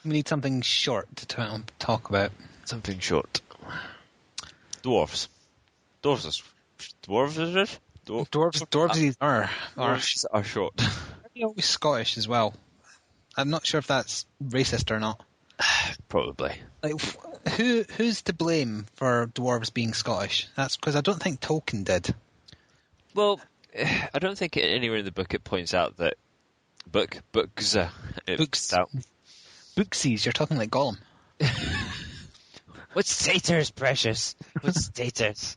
We need something short to talk about. Something short. Dwarves. Dwarves are short. They're always Scottish as well. I'm not sure if that's racist or not. Probably. Like, who's to blame for dwarves being Scottish? That's because I don't think Tolkien did. Well, I don't think anywhere in the book it points out that books. Booksies, you're talking like Gollum. What's taters, precious? What's taters?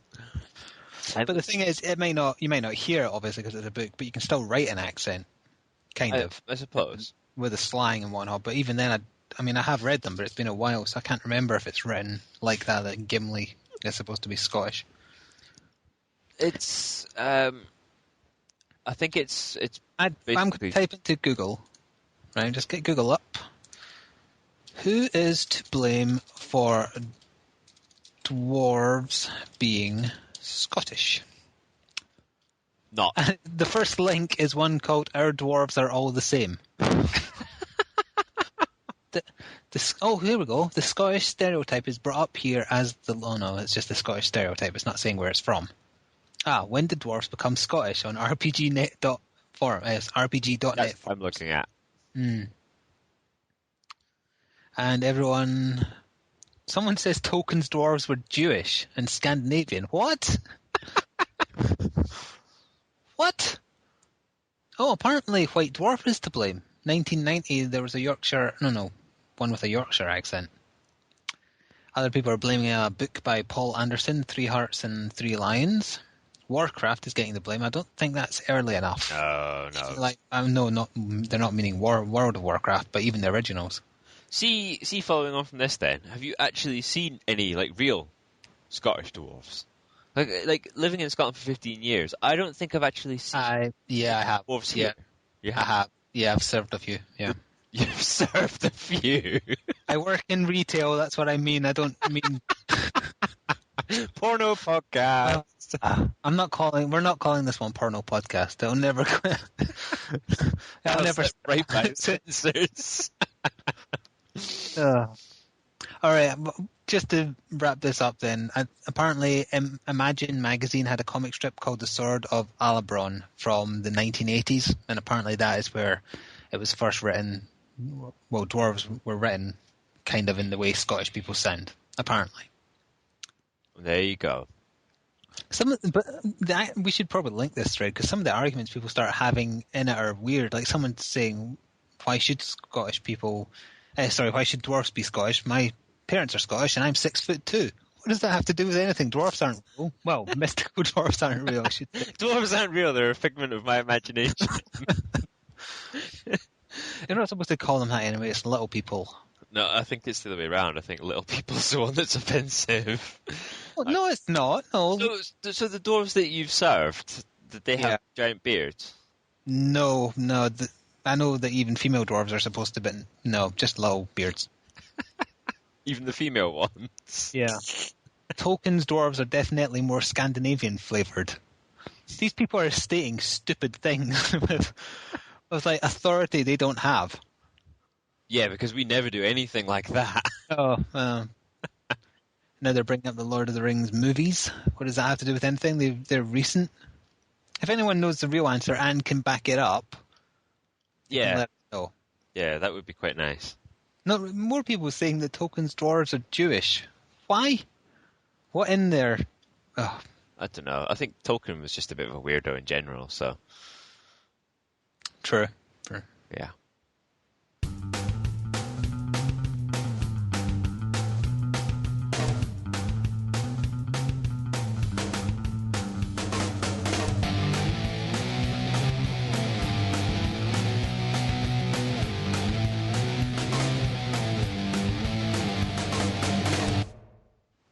But the thing is, you might not hear it obviously because it's a book, but you can still write an accent, kind of. I suppose. With the slang and whatnot. But even then, I have read them, but it's been a while, so I can't remember if it's written like that Gimli is supposed to be Scottish. It's, I think it's. I'm going to type into Google, right? Just get Google up. Who is to blame for dwarves being Scottish? Not. The first link is one called "Our Dwarves Are All the Same." Here we go. The Scottish stereotype is brought up here as no, it's just the Scottish stereotype. It's not saying where it's from. When did dwarves become Scottish? On rpgnet.forum. Yes, rpg.net. I'm looking at. And someone says Tolkien's dwarves were Jewish and Scandinavian. What? What? Oh, apparently White Dwarf is to blame. 1990, there was one with a Yorkshire accent. Other people are blaming a book by Paul Anderson, 3 Hearts and 3 Lions. Warcraft is getting the blame. I don't think that's early enough. No. They're not meaning World of Warcraft, but even the originals. See, following on from this then, have you actually seen any, real Scottish dwarves? Like living in Scotland for 15 years, I don't think I've actually seen I have. dwarves here. I have. Yeah, I've served a few, yeah. You've served a few. I work in retail, that's what I mean. I don't mean... Porno podcast. We're not calling this one porno podcast. I'll never... Right by censors. All right, just to wrap this up then, apparently Imagine magazine had a comic strip called The Sword of Alabron from the 1980s, and apparently that is where it was first written. Well, dwarves were written kind of in the way Scottish people sound, apparently. There you go. We should probably link this thread, because some of the arguments people start having in it are weird. Like someone saying, why should dwarves be Scottish? My parents are Scottish and I'm 6'2". What does that have to do with anything? Dwarves aren't real. Well, mystical dwarves aren't real, I should say. Dwarves aren't real, they're a figment of my imagination. You're not supposed to call them that anyway, it's little people. No, I think it's the other way around. I think little people's the one that's offensive. Well, no, it's not. No. So the dwarves that you've served, did they have giant beards? No. I know that even female dwarves are supposed to, but no, just little beards. Even the female ones? Yeah. Tolkien's dwarves are definitely more Scandinavian flavoured. These people are stating stupid things with authority they don't have. Yeah, because we never do anything like that. Now they're bringing up the Lord of the Rings movies. What does that have to do with anything? They're recent. If anyone knows the real answer and can back it up, yeah, let us know. Yeah, that would be quite nice. No, more people saying that Tolkien's dwarves are Jewish. Why? What in there? Oh. I don't know. I think Tolkien was just a bit of a weirdo in general, so... True. Yeah.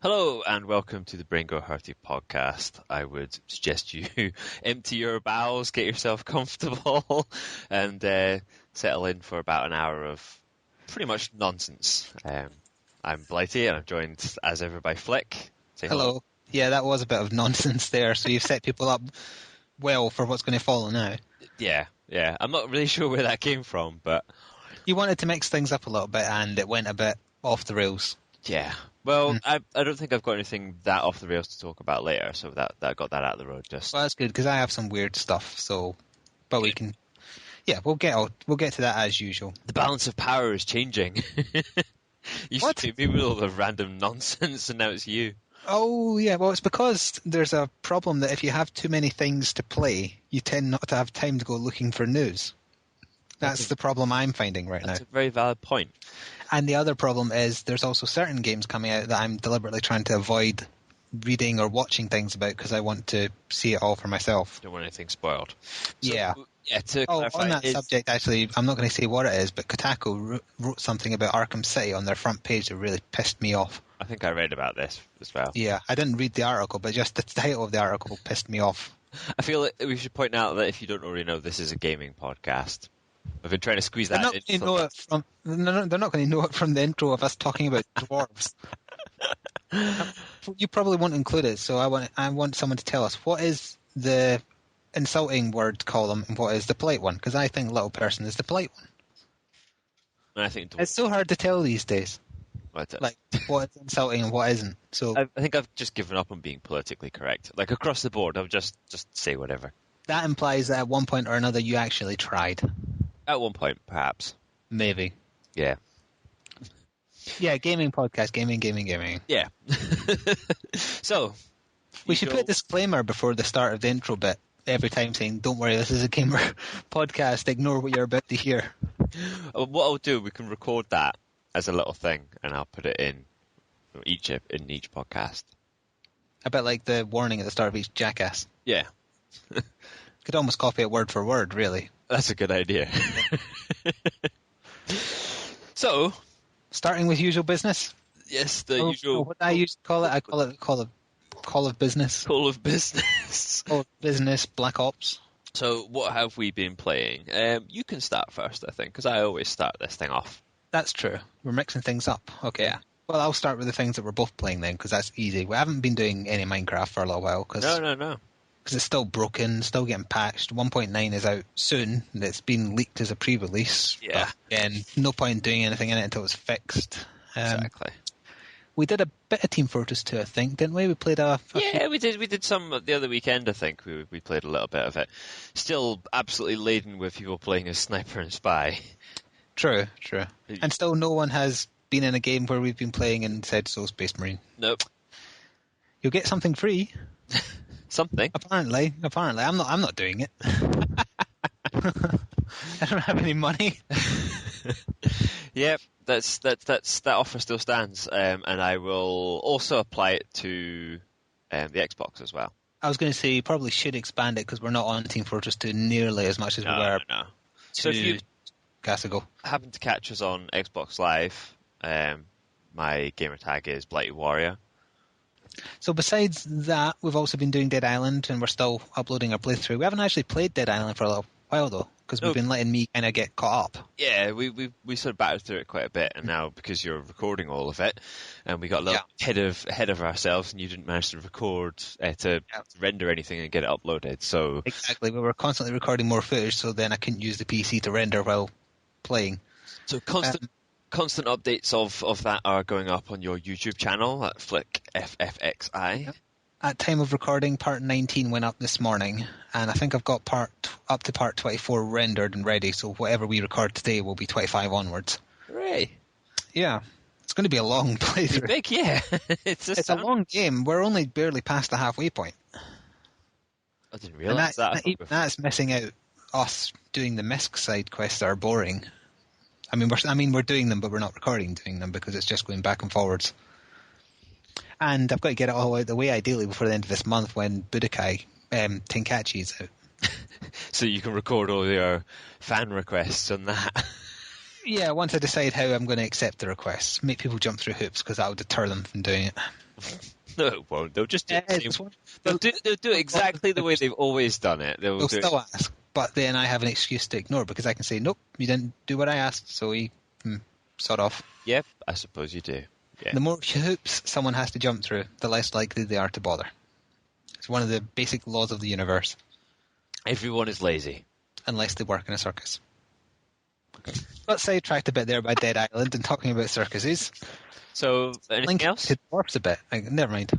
Hello and welcome to the Brain Go Hurty podcast. I would suggest you empty your bowels, get yourself comfortable, and settle in for about an hour of pretty much nonsense. I'm Blighty and I'm joined as ever by Flick. Say hello. Yeah, that was a bit of nonsense there, so you've set people up well for what's going to follow now. Yeah. I'm not really sure where that came from, but... You wanted to mix things up a little bit, and it went a bit off the rails. Yeah. Well, I don't think I've got anything that off the rails to talk about later, so that got that out of the road. Just Well, that's good because I have some weird stuff. So, but we can, we'll get to that as usual. the balance of power is changing. You What? should be with all the random nonsense, and now it's you. Oh yeah, well it's because there's a problem that if you have too many things to play, you tend not to have time to go looking for news. That's the problem I'm finding right now. That's a very valid point. And the other problem is there's also certain games coming out that I'm deliberately trying to avoid reading or watching things about because I want to see it all for myself. Don't want anything spoiled. So, Yeah. Yeah, to clarify, on that subject, actually, I'm not going to say what it is, but Kotaku wrote something about Arkham City on their front page that really pissed me off. I think I read about this as well. Yeah, I didn't read the article, but just the title of the article pissed me off. I feel like we should point out that if you don't already know, this is a gaming podcast. I've been trying to squeeze that in. They're not going to know it from the intro of us talking about dwarves. You probably won't include it, so I want someone to tell us what is the insulting word column and what is the polite one, because I think little person is the polite one. And I think it's so hard to tell these days. Like what is insulting and what isn't. So I think I've just given up on being politically correct. Like across the board, I'll just say whatever. That implies that at one point or another you actually tried. At one point, perhaps. Maybe. Yeah. Yeah, gaming podcast, gaming. Yeah. So we should put a disclaimer before the start of the intro bit every time saying, don't worry, this is a gamer podcast, ignore what you're about to hear. What I'll do, we can record that as a little thing and I'll put it in each podcast. A bit like the warning at the start of each Jackass. Yeah. Could almost copy it word for word, really. That's a good idea. So, starting with usual business. Yes, the usual. What I used to call it, I call it call of business. Call of business. Call of business. Black Ops. So, what have we been playing? You can start first, I think, because I always start this thing off. That's true. We're mixing things up. Okay. Yeah. Well, I'll start with the things that we're both playing then, because that's easy. We haven't been doing any Minecraft for a little while. No. Because it's still broken, still getting patched. 1.9 is out soon. It's been leaked as a pre-release. Yeah. But again, no point doing anything in it until it's fixed. Exactly. We did a bit of Team Fortress 2, I think, didn't we? We played we did. We did some the other weekend, I think. We played a little bit of it. Still absolutely laden with people playing as Sniper and Spy. True. And still no one has been in a game where we've been playing and said, so Space Marine. Nope. You'll get something free. Something. Apparently. I'm not doing it. I don't have any money. Yep, that offer still stands, and I will also apply it to the Xbox as well. I was going to say you probably should expand it because we're not on Team Fortress 2 nearly as much as we were. No. So if you ago. happen to catch us on Xbox Live, my gamer tag is Blighty Warrior. So besides that, we've also been doing Dead Island, and we're still uploading our playthrough. We haven't actually played Dead Island for a little while, though, because we've been letting me kind of get caught up. Yeah, we sort of battled through it quite a bit, and now because you're recording all of it, and we got a little ahead of ourselves, and you didn't manage to record to render anything and get it uploaded. So exactly, we were constantly recording more footage, so then I couldn't use the PC to render while playing. So constant updates of that are going up on your YouTube channel at Flick FFXI. Yep. At time of recording, part 19 went up this morning, and I think I've got up to part 24 rendered and ready, so whatever we record today will be 25 onwards. Hooray! Yeah. It's going to be a long playthrough. Big, yeah. It's a long game. We're only barely past the halfway point. I didn't realise that. That's missing out us doing the MISC side quests that are boring. I mean, we're doing them, but we're not recording doing them because it's just going back and forwards. And I've got to get it all out of the way, ideally, before the end of this month when Budokai Tenkaichi is out. So you can record all your fan requests on that. Yeah, once I decide how I'm going to accept the requests. Make people jump through hoops because that will deter them from doing it. No, it won't. They'll just do it. They'll do it exactly the way they've always done it. They'll still ask. But then I have an excuse to ignore because I can say, nope, you didn't do what I asked, so sort of. Yep, I suppose you do. Yeah. The more hoops someone has to jump through, the less likely they are to bother. It's one of the basic laws of the universe. Everyone is lazy. Unless they work in a circus. Got sidetracked a bit there by Dead Island and talking about circuses. So, anything Linking else? to dwarfs a bit. Never mind.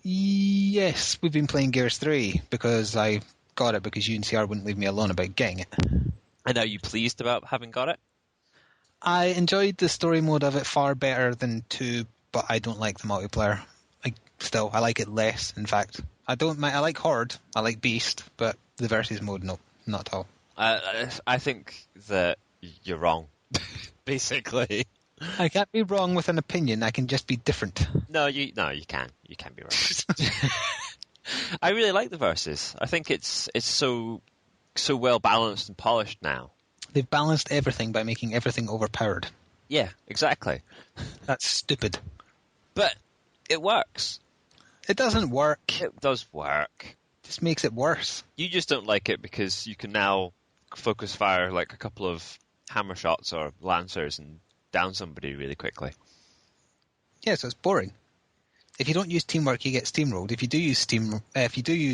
Yes, we've been playing Gears 3 because I got it because UNCR wouldn't leave me alone about getting it. And are you pleased about having got it? I enjoyed the story mode of it far better than 2, but I don't like the multiplayer. I like it less, in fact. I like Horde, I like Beast, but the versus mode, no, not at all. I think that you're wrong, basically. I can't be wrong with an opinion, I can just be different. No, you can. You can be wrong. I really like the verses. I think it's so well balanced and polished now. They've balanced everything by making everything overpowered. Yeah, exactly. That's stupid. But it works. It doesn't work. It does work. It just makes it worse. You just don't like it because you can now focus fire like a couple of hammer shots or lancers and down somebody really quickly. Yeah, so it's boring. If you don't use teamwork, you get steamrolled. If you do use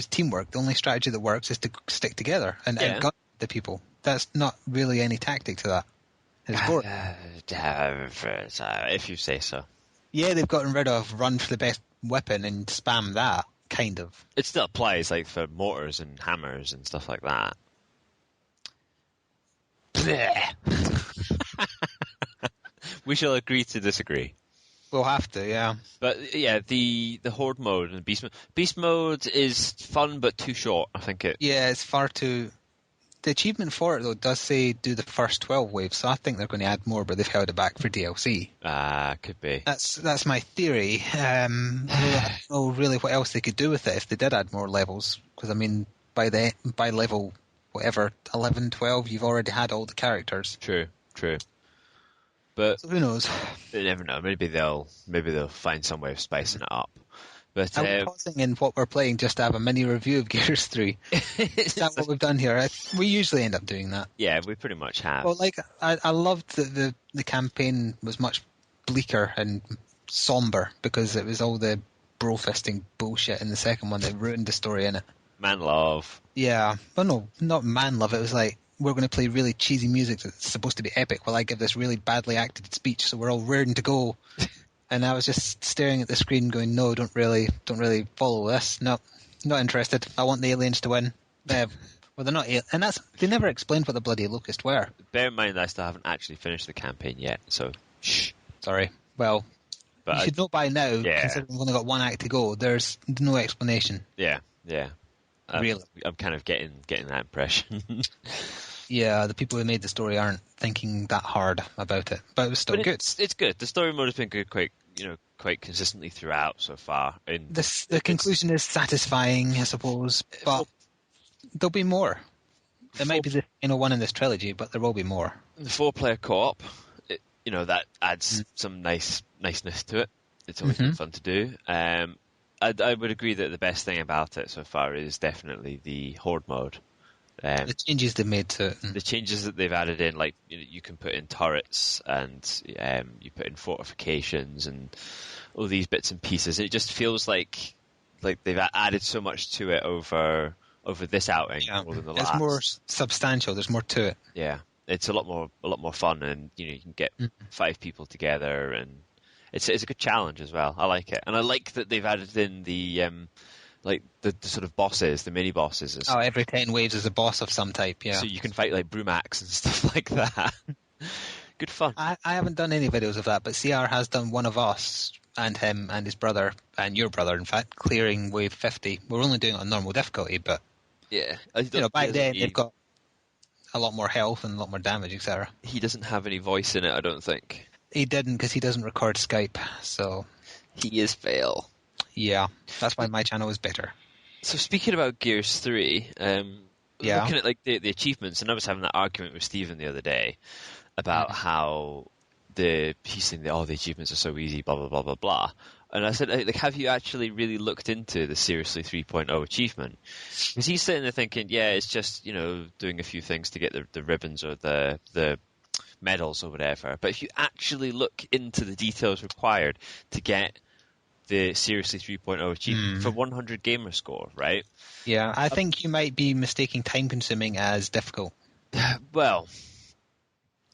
teamwork, the only strategy that works is to stick together and outgun the people. That's not really any tactic to that. It's boring. If you say so. Yeah, they've gotten rid of run for the best weapon and spam that, kind of. It still applies like for mortars and hammers and stuff like that. We shall agree to disagree. We'll have to, yeah. But yeah, the Horde mode and Beast mode is fun but too short. I think it. Yeah, it's far too. The achievement for it though does say do the first 12 waves, so I think they're going to add more, but they've held it back for DLC. Could be. That's my theory. I don't know really what else they could do with it if they did add more levels, because I mean by level whatever 11, 12, you've already had all the characters. True. But so who knows? You never know. Maybe they'll find some way of spicing it up. But I'm pausing in what we're playing just to have a mini review of Gears 3. Is that what we've done here? We usually end up doing that. Yeah, we pretty much have. Well, I loved that the campaign was much bleaker and somber because it was all the bro-fisting bullshit in the second one that ruined the story in it. Man love. Yeah. Well, no, not man love. It was like, we're going to play really cheesy music that's supposed to be epic while I give this really badly acted speech, so we're all raring to go. And I was just staring at the screen going, no, don't really follow this. No, not interested. I want the aliens to win. Well, they're not and they never explained what the bloody Locust were. Bear in mind I still haven't actually finished the campaign yet, so shh. Sorry. Well, but you should know by now, considering we've only got one act to go, there's no explanation. Yeah. Really? I'm kind of getting that impression. Yeah, the people who made the story aren't thinking that hard about it, but it was still good. It's good. The story mode has been good, quite consistently throughout so far. The conclusion is satisfying, I suppose, but there'll be more. There might be the final one in this trilogy, but there will be more. The 4-player co-op, that adds some niceness to it. It's always been fun to do. I would agree that the best thing about it so far is definitely the Horde mode. The changes they made to it. The changes that they've added in, like you can put in turrets and you put in fortifications and all these bits and pieces. It just feels like they've added so much to it over this outing more than the last. It's more substantial. There's more to it. Yeah, it's a lot more fun, and you can get 5 people together, and it's a good challenge as well. I like it, and I like that they've added in the the sort of bosses, the mini bosses. Every 10 waves is a boss of some type, yeah. So you can fight like Brumax and stuff like that. Good fun. I haven't done any videos of that, but CR has done one of us and him and his brother, and your brother, in fact, clearing wave 50. We're only doing it on normal difficulty, but yeah, back then they've got a lot more health and a lot more damage, etc. He doesn't have any voice in it, I don't think. He didn't, because he doesn't record Skype, so... He is fail. Yeah, that's why my channel is better. So speaking about Gears 3, looking at the achievements, and I was having that argument with Stephen the other day about how he's saying that the achievements are so easy, blah blah blah blah blah. And I said, have you actually really looked into the Seriously 3.0 achievement? Because he's sitting there thinking, it's just doing a few things to get the ribbons or the medals or whatever. But if you actually look into the details required to get the Seriously 3.0 achievement for 100 gamer score, right? Yeah, I think you might be mistaking time consuming as difficult. Well,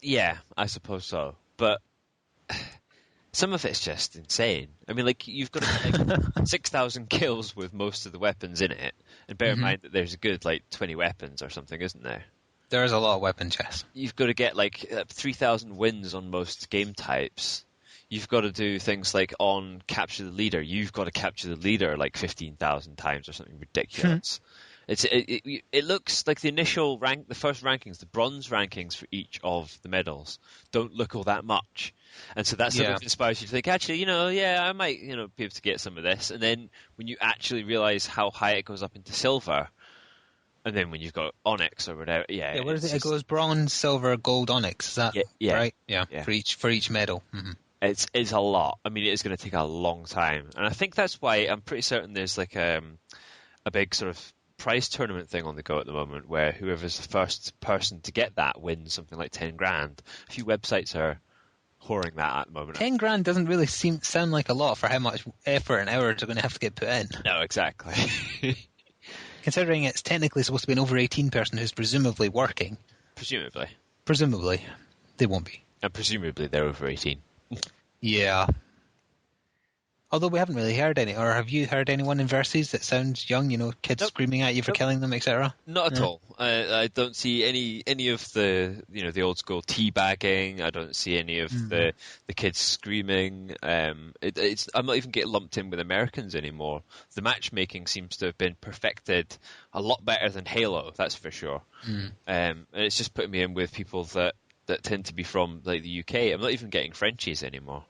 Yeah, I suppose so. But some of it's just insane. I mean, like, you've got to get, like, 6,000 kills with most of the weapons in it. And bear in mind that there's a good, like, 20 weapons or something, isn't there? There is a lot of weapons, yes. You've got to get, like, 3,000 wins on most game types. You've got to do things like on Capture the Leader. You've got to capture the leader, like, 15,000 times or something ridiculous. It looks like the initial the first rankings, the bronze rankings for each of the medals, don't look all that much. And so that sort of inspires you to think, actually, I might, be able to get some of this. And then when you actually realize how high it goes up into silver, and then when you've got onyx or whatever, what is it? It goes bronze, silver, gold, onyx. Is that right? Yeah. For each medal. Mm-hmm. It's a lot. I mean, it is going to take a long time, and I think that's why I'm pretty certain there's like a big sort of prize tournament thing on the go at the moment, where whoever's the first person to get that wins something like 10 grand. A few websites are whoring that at the moment. 10 grand doesn't really sound like a lot for how much effort and hours are going to have to get put in. No, exactly. Considering it's technically supposed to be an over 18 person who's presumably working. Presumably. They won't be. And presumably they're over 18. Yeah. Although we haven't really heard any, or have you heard anyone in Versus that sounds young, kids screaming at you for killing them, etc.? Not at all. I don't see any of the, the old school teabagging. I don't see any of the kids screaming. I'm not even getting lumped in with Americans anymore. The matchmaking seems to have been perfected a lot better than Halo, that's for sure. And it's just putting me in with people that tend to be from like the UK. I'm not even getting Frenchies anymore.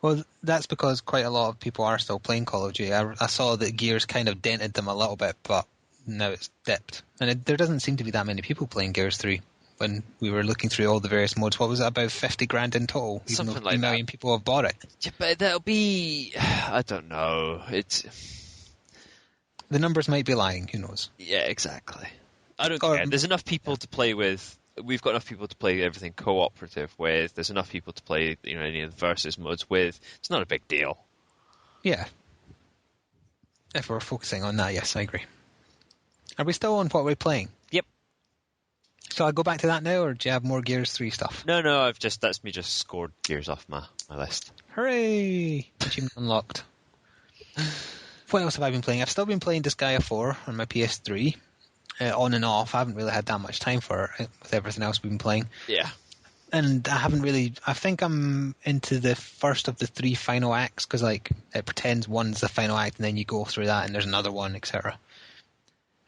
Well, that's because quite a lot of people are still playing Call of Duty. I saw that Gears kind of dented them a little bit, but now it's dipped. And there doesn't seem to be that many people playing Gears 3 when we were looking through all the various modes. What was it, about 50 grand in total? Something even like 3 million people have bought it. Yeah, but that'll be... I don't know. The numbers might be lying, who knows? Yeah, exactly. I don't care. There's enough people to play with. We've got enough people to play everything cooperative with. There's enough people to play, any of the versus modes with. It's not a big deal. Yeah. If we're focusing on that, yes, I agree. Are we still on what we're playing? Yep. Shall I go back to that now, or do you have more Gears 3 stuff? No, that's me just scored Gears off my list. Hooray! Achievement unlocked. What else have I been playing? I've still been playing Disgaea 4 on my PS3. On and off. I haven't really had that much time for it with everything else we've been playing. Yeah. And I think I'm into the first of the 3 final acts, because it pretends one's the final act and then you go through that and there's another one, etc.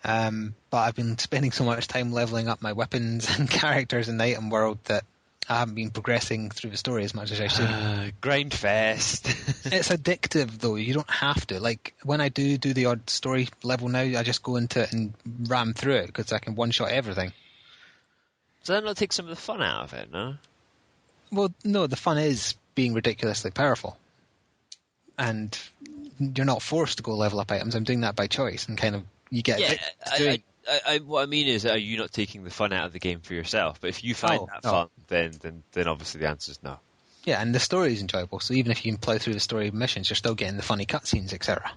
But I've been spending so much time leveling up my weapons and characters in the item world that I haven't been progressing through the story as much as I should. Grind fest. It's addictive, though. You don't have to. Like, when I do the odd story level now, I just go into it and ram through it, because I can one-shot everything. Does that not take some of the fun out of it, no? Well, no, the fun is being ridiculously powerful. And you're not forced to go level up items. I'm doing that by choice, and kind of, you get addicted. What I mean is, are you not taking the fun out of the game for yourself? But if you find fun, then obviously the answer is no. Yeah, and the story is enjoyable. So even if you can plow through the story missions, you're still getting the funny cutscenes, etc.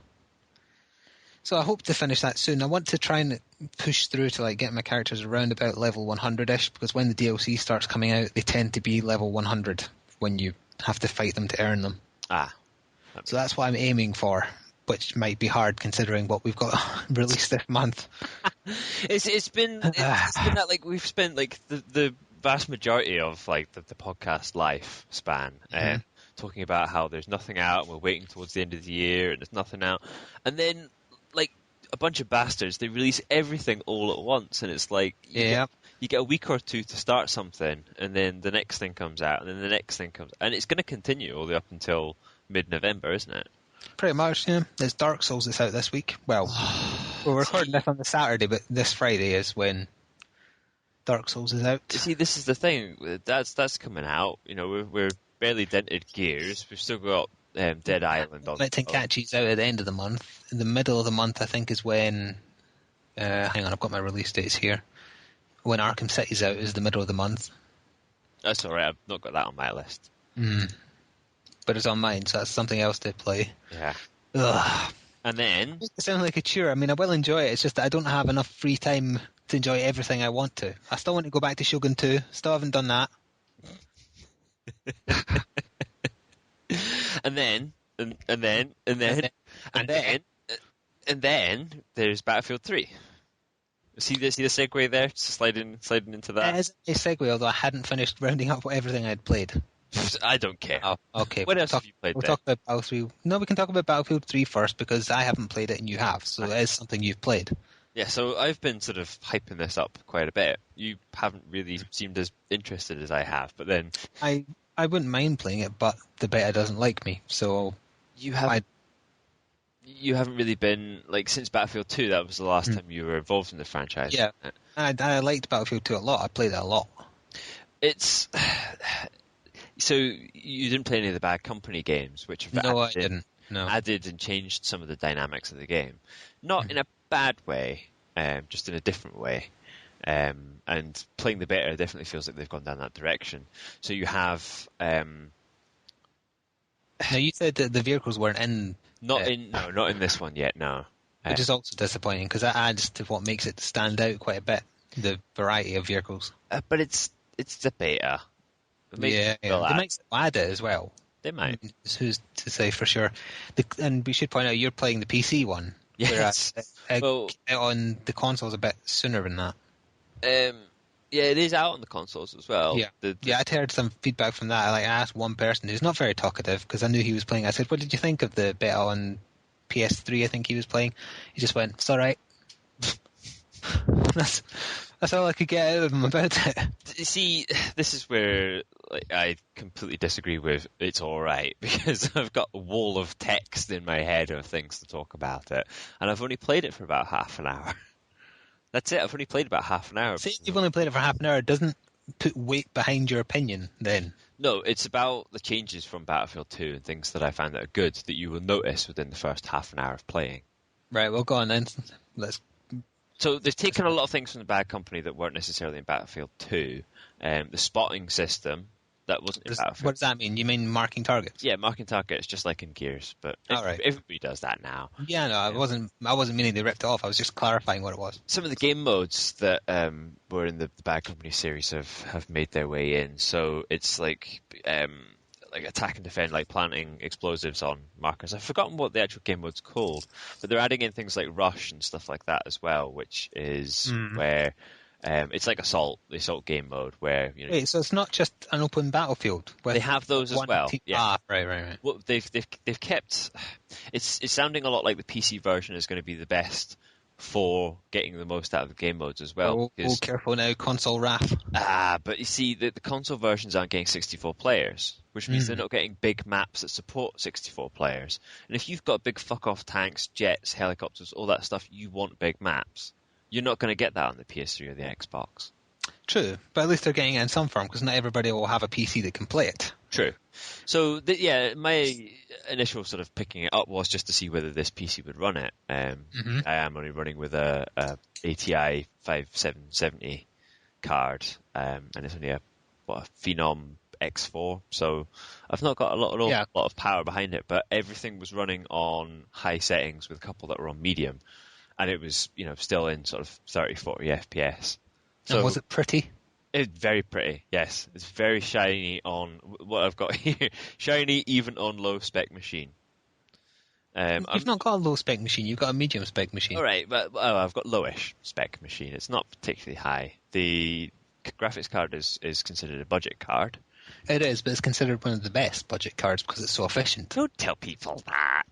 So I hope to finish that soon. I want to try and push through to get my characters around about level 100-ish, because when the DLC starts coming out, they tend to be level 100 when you have to fight them to earn them. So that's what I'm aiming for, which might be hard considering what we've got released this month. It's been that we've spent the vast majority of the podcast life span talking about how there's nothing out and we're waiting towards the end of the year and there's nothing out, and then a bunch of bastards, they release everything all at once, and it's you get a week or two to start something, and then the next thing comes out, and then the next thing comes, and it's going to continue all the way up until mid-November, isn't it? Pretty much, yeah. There's Dark Souls that's out this week. Well, we're recording this on the Saturday, but this Friday is when Dark Souls is out. See, this is the thing. That's coming out. We're barely dented Gears. We've still got Dead Island on. Tenkaichi's out at the end of the month. In the middle of the month, I think, is when... hang on, I've got my release dates here. When Arkham City's out is the middle of the month. That's alright, I've not got that on my list. But it's on mine, so that's something else to play. Yeah. Ugh. And then... It sounds like a chore. I mean, I will enjoy it. It's just that I don't have enough free time to enjoy everything I want to. I still want to go back to Shogun 2. Still haven't done that. And then there's Battlefield 3. See the segue there? Just sliding into that. It is a segue, although I hadn't finished rounding up everything I'd played. I don't care. Oh, okay. What else have you played? We'll talk about Battlefield. No, we can talk about Battlefield 3 first because I haven't played it and you have, so it is something you've played. Yeah, so I've been sort of hyping this up quite a bit. You haven't really seemed as interested as I have, but then I wouldn't mind playing it, but the beta doesn't like me, so you haven't really been like since Battlefield 2. That was the last time you were involved in the franchise. Yeah, I liked Battlefield 2 a lot. I played it a lot. It's so you didn't play any of the Bad Company games, which have I didn't. No, added and changed some of the dynamics of the game, not in a bad way, just in a different way. And playing the beta definitely feels like they've gone down that direction. So you have. Now you said that the vehicles weren't in. Not in this one yet. No, which is also disappointing because that adds to what makes it stand out quite a bit. The variety of vehicles. But it's the beta. They might add it as well. They might. Who's to say for sure? And we should point out you're playing the PC one. Yes. Whereas on the consoles a bit sooner than that. Yeah, it is out on the consoles as well. Yeah, I'd heard some feedback from that. I asked one person who's not very talkative because I knew he was playing. I said, "What did you think of the beta on PS3?" I think he was playing. He just went, "It's all right." That's all I could get out of him about it. See, this is where I completely disagree with it's all right because I've got a wall of text in my head of things to talk about it, and I've only played it for about half an hour. That's it. I've only played about half an hour. See, you've only played it for half an hour. It doesn't put weight behind your opinion then. No, it's about the changes from Battlefield 2 and things that I found that are good that you will notice within the first half an hour of playing. Right, well, go on then. So they've taken a lot of things from the Bad Company that weren't necessarily in Battlefield 2. The spotting system, that wasn't in Battlefield. What does that mean? You mean marking targets? Yeah, marking targets, just like in Gears. But everybody does that now. Yeah, no, I wasn't meaning they ripped it off. I was just clarifying what it was. Some of the game modes that were in the Bad Company series have made their way in. So it's like attack and defend, like planting explosives on markers. I've forgotten what the actual game mode's called, but they're adding in things like rush and stuff like that as well, which is where it's like the assault game mode where Wait, so it's not just an open battlefield. They have those as well. Yeah. Right. Well, they've kept. It's sounding a lot like the PC version is going to be the best for getting the most out of the game modes as well. Oh, careful now, console wrath. But you see, the console versions aren't getting 64 players, which means they're not getting big maps that support 64 players. And if you've got big fuck-off tanks, jets, helicopters, all that stuff, you want big maps. You're not going to get that on the PS3 or the Xbox. True, but at least they're getting it in some form, because not everybody will have a PC that can play it. True. So, my initial sort of picking it up was just to see whether this PC would run it. I am only running with a ATI 5770 card, and it's only a Phenom X4, so I've not got a lot of power behind it, but everything was running on high settings with a couple that were on medium, and it was still in sort of 30-40 FPS. So, and was it pretty? It's very pretty, yes. It's very shiny on what I've got here. Shiny even on low spec machine. You've not got a low spec machine, you've got a medium spec machine. All right, but I've got lowish spec machine. It's not particularly high. The graphics card is considered a budget card. It is, but it's considered one of the best budget cards because it's so efficient. Don't tell people that.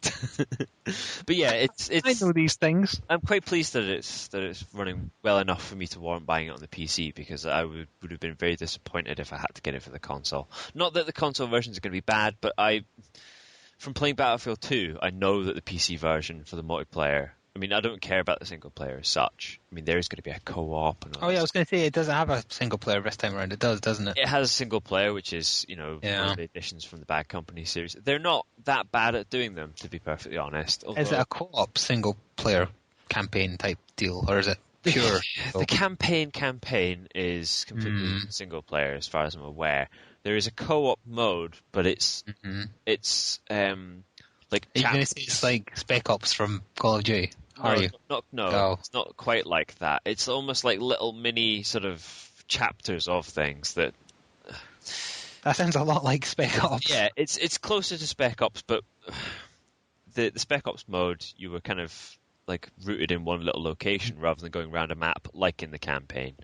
But yeah, it's. I know these things. I'm quite pleased that it's running well enough for me to warrant buying it on the PC, because I would have been very disappointed if I had to get it for the console. Not that the console versions are going to be bad, but from playing Battlefield 2, I know that the PC version for the multiplayer. I mean, I don't care about the single player as such. I mean, there is going to be a co-op. And all I was going to say, it doesn't have a single player this time around. It does, doesn't it? It has a single player, which is, one of the additions from the Bad Company series. They're not that bad at doing them, to be perfectly honest. Although, is it a co-op single player campaign type deal, or is it pure? The campaign is completely single player, as far as I'm aware. There is a co-op mode, but it's like. Are you going to say it's like Spec Ops from Call of Duty? Are you? No, it's not quite like that. It's almost like little mini sort of chapters of things that. That sounds a lot like Spec Ops. Yeah, it's closer to Spec Ops, but the Spec Ops mode, you were kind of like rooted in one little location rather than going around a map like in the campaign.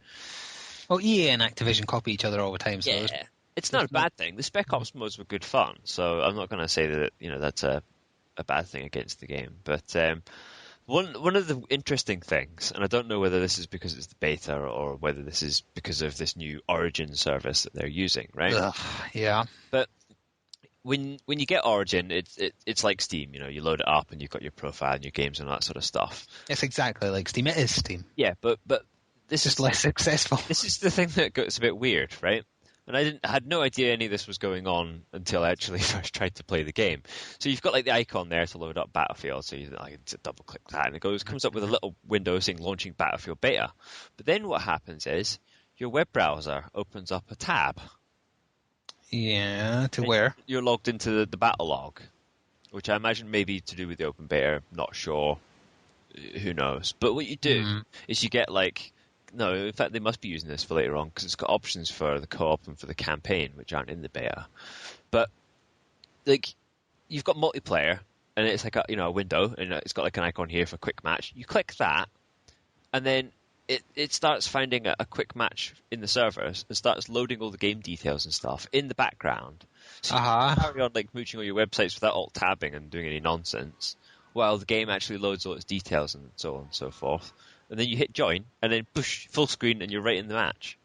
Well, EA and Activision copy each other all the time, so Yeah, it's not a bad thing. The Spec Ops modes were good fun, so I'm not going to say that that's a bad thing against the game. But one of the interesting things, and I don't know whether this is because it's the beta or whether this is because of this new Origin service that they're using, right? Ugh, yeah. But when you get Origin, it's like Steam. You load it up and you've got your profile and your games and all that sort of stuff. It's exactly like Steam. It is Steam. Yeah, but this Just less successful. This is the thing that gets a bit weird, right? And I had no idea any of this was going on until I actually first tried to play the game. So you've got like the icon there to load up Battlefield, so you double click that, and it comes up with a little window saying launching Battlefield Beta. But then what happens is your web browser opens up a tab. Yeah, to where? You're logged into the battle log, which I imagine may be to do with the open beta. Not sure. Who knows? But what you do is you get no, in fact, they must be using this for later on because it's got options for the co-op and for the campaign, which aren't in the beta. But you've got multiplayer, and it's like a window, and it's got like an icon here for quick match. You click that, and then it starts finding a quick match in the servers and starts loading all the game details and stuff in the background. So you can carry on mooching all your websites without alt tabbing and doing any nonsense, while the game actually loads all its details and so on and so forth. And then you hit join, and then push full screen, and you're right in the match.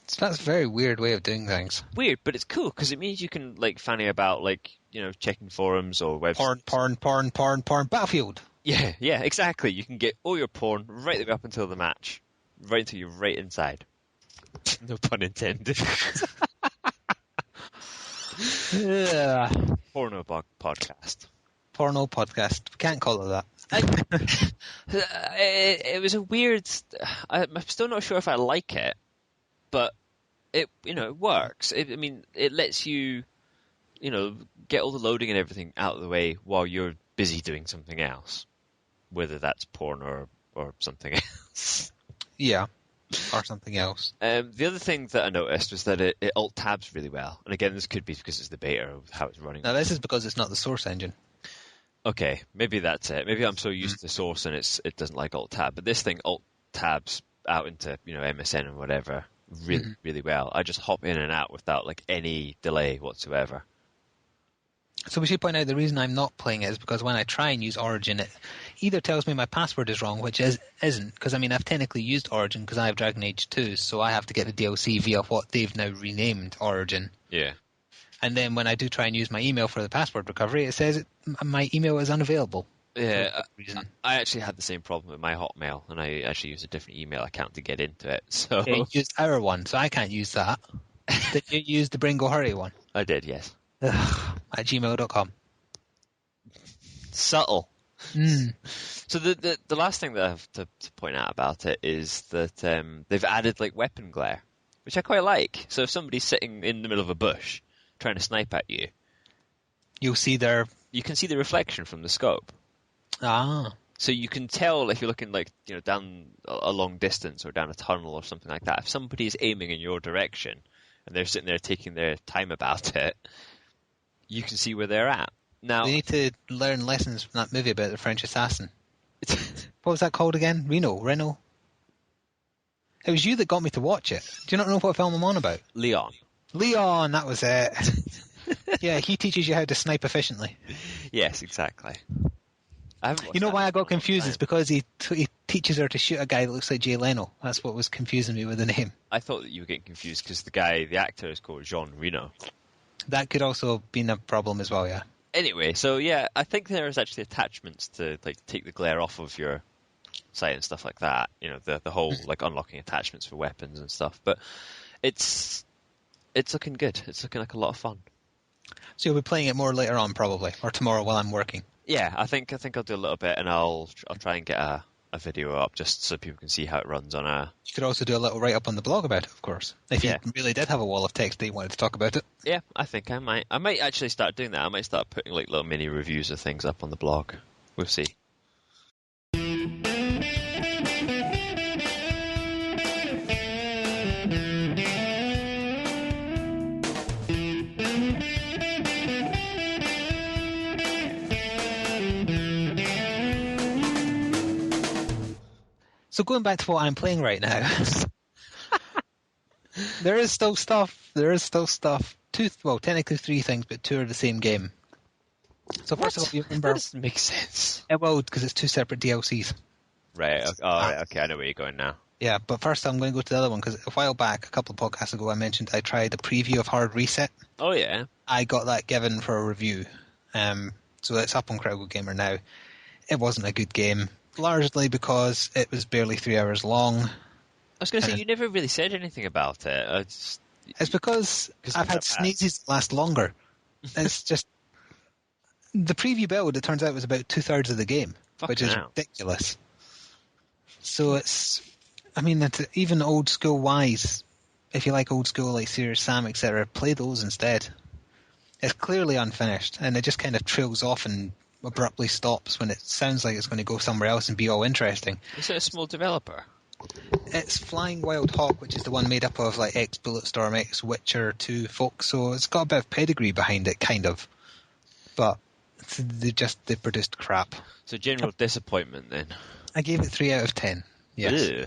So that's a very weird way of doing things. Weird, but it's cool because it means you can fanny about checking forums or websites. Porn, Battlefield. Yeah, exactly. You can get all your porn right the way up until the match, right until you're right inside. No pun intended. Yeah. Porno podcast. Porno podcast. We can't call it that. It was a weird. I'm still not sure if I like it, but it works. It lets you get all the loading and everything out of the way while you're busy doing something else, whether that's porn or something else. Yeah, or something else. The other thing that I noticed was that it alt tabs really well, and again, this could be because it's the beta of how it's running. Now, this is because it's not the source engine. Okay, maybe that's it. Maybe I'm so used to Source and it doesn't like alt tab, but this thing alt tabs out into MSN and whatever really well. I just hop in and out without any delay whatsoever. So we should point out the reason I'm not playing it is because when I try and use Origin, it either tells me my password is wrong, which isn't, because I've technically used Origin because I have Dragon Age 2, so I have to get the DLC via what they've now renamed Origin. Yeah. And then when I do try and use my email for the password recovery, it says my email is unavailable. Yeah, I actually had the same problem with my Hotmail, and I actually used a different email account to get into it. So yeah, you used our one, so I can't use that. Did you use the Brain Go Hurty one? I did, yes. At gmail.com. Subtle. Mm. So the last thing that I have to point out about it is that they've added weapon glare, which I quite like. So if somebody's sitting in the middle of a bush trying to snipe at you, you can see the reflection from the scope. So you can tell if you're looking down a long distance or down a tunnel or something like that. If somebody's aiming in your direction and they're sitting there taking their time about it, you can see where they're at. Now, they need to learn lessons from that movie about the French assassin. What was that called again? Reno? It was you that got me to watch it. Do you not know what film I'm on about? Leon, that was it. Yeah, he teaches you how to snipe efficiently. Yes, exactly. You know why I got confused? It's because he teaches her to shoot a guy that looks like Jay Leno. That's what was confusing me with the name. I thought that you were getting confused because the actor is called Jean Reno. That could also have been a problem as well, yeah. Anyway, so yeah, I think there is actually attachments to take the glare off of your site and stuff like that. The whole unlocking attachments for weapons and stuff. But it's looking good. It's looking like a lot of fun. So you'll be playing it more later on, probably, or tomorrow while I'm working. Yeah, I think I'll do a little bit, and I'll try and get a video up just so people can see how it runs on a. You could also do a little write up on the blog about it, of course. If you really did have a wall of text that you wanted to talk about it. Yeah, I think I might. I might actually start doing that. I might start putting little mini reviews of things up on the blog. We'll see. So going back to what I'm playing right now, there is still stuff. Technically 3 things, but 2 are the same game. So first of all, you remember... That doesn't make sense. It will, because it's 2 separate DLCs. Right, right, okay, I know where you're going now. Yeah, but first I'm going to go to the other one, because a while back, a couple of podcasts ago, I mentioned I tried a preview of Hard Reset. Oh, yeah. I got that given for a review. So it's up on Critical Gamer now. It wasn't a good game, largely because it was barely 3 hours long. I was going to say, you never really said anything about it. It's because I've had sneezes that last longer. It's just... The preview build, it turns out, was about 2/3 of the game, which is ridiculous. So it's... I mean, it's even old school wise, if you like old school like Serious Sam, etc., play those instead. It's clearly unfinished, and it just kind of trails off and abruptly stops when it sounds like it's going to go somewhere else and be all interesting. Is it a small developer? It's Flying Wild Hog, which is the one made up of like ex-Bulletstorm, ex-Witcher 2 folk, so it's got a bit of pedigree behind it, kind of. But they produced crap. So general disappointment then? I gave it 3 out of 10, yes. Ew.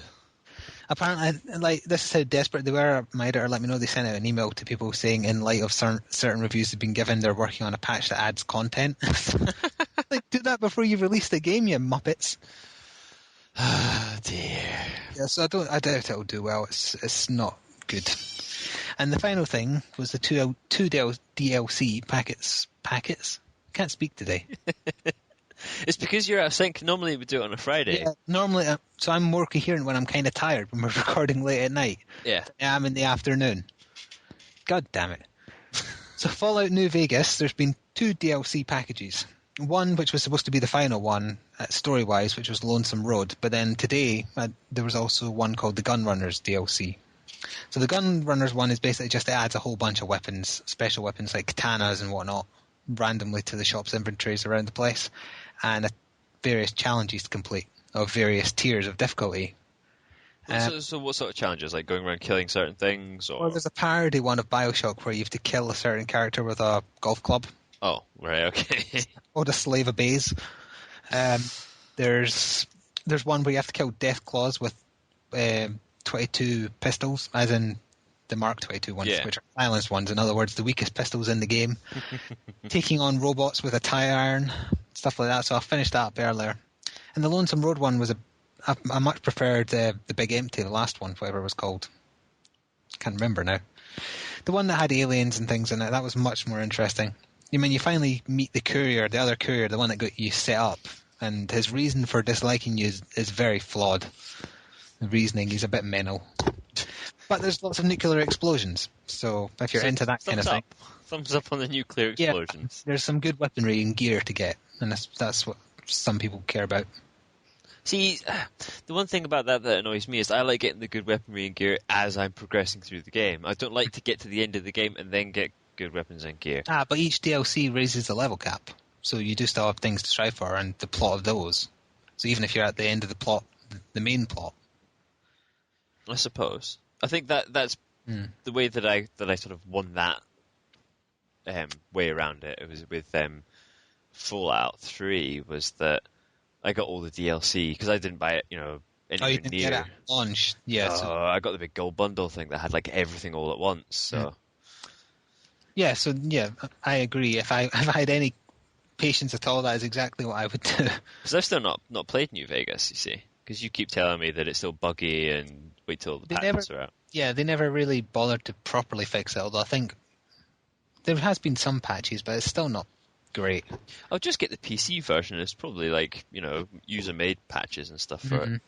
Apparently, like, this is how desperate they were. My editor let me know they sent out an email to people saying, in light of certain reviews they've been given, they're working on a patch that adds content. Like, do that before you release the game, you muppets. Oh dear. Yeah, so I doubt it'll do well. It's not good. And the final thing was the two DLC packets. Can't speak today. It's because you're out of sync. Normally we do it on a Friday. Yeah, normally, so I'm more coherent when I'm kind of tired when we're recording late at night. Yeah. I'm in the afternoon. God damn it. So Fallout New Vegas, there's been 2 DLC packages. One which was supposed to be the final one, story-wise, which was Lonesome Road. But then today, there was also one called the Gunrunners DLC. So the Gunrunners one is basically just it adds a whole bunch of weapons, special weapons like katanas and whatnot, randomly to the shop's inventories around the place, and various challenges to complete of various tiers of difficulty. So what sort of challenges? Like going around killing certain things? Or... Well, there's a parody one of BioShock where you have to kill a certain character with a golf club. Oh, right, okay. Or the Slave Obeys. There's one where you have to kill Deathclaws with 22 pistols, as in the Mark 22 ones, which are silenced ones. In other words, the weakest pistols in the game. Taking on robots with a tire iron, stuff like that. So I finished that up earlier. And the Lonesome Road one was I much preferred the Big Empty, the last one, whatever it was called. Can't remember now. The one that had aliens and things in it, that was much more interesting. I mean, you finally meet the courier, the other courier, the one that got you set up, and his reason for disliking you is very flawed. The reasoning, he's a bit mental. But there's lots of nuclear explosions, so if you're into that kind of thing... Thumbs up on the nuclear explosions. Yeah, there's some good weaponry and gear to get, and that's what some people care about. See, the one thing about that annoys me is I like getting the good weaponry and gear as I'm progressing through the game. I don't like to get to the end of the game and then get good weapons and gear. But each DLC raises the level cap, so you do still have things to strive for and the plot of those. So even if you're at the end of the plot, the main plot. I suppose. I think that's the way that I sort of won that way around it. It was with Fallout 3 was that I got all the DLC because I didn't buy it, anywhere you didn't get it at launch. Yeah. I got the big gold bundle thing that had like everything all at once. So. Yeah, I agree. If I had any patience at all, that is exactly what I would do. Because I've still not played New Vegas, you see. Because you keep telling me that it's still buggy and wait till the patches are out. Yeah, they never really bothered to properly fix it, although I think there has been some patches, but it's still not great. I'll just get the PC version. It's probably like, user-made patches and stuff for it.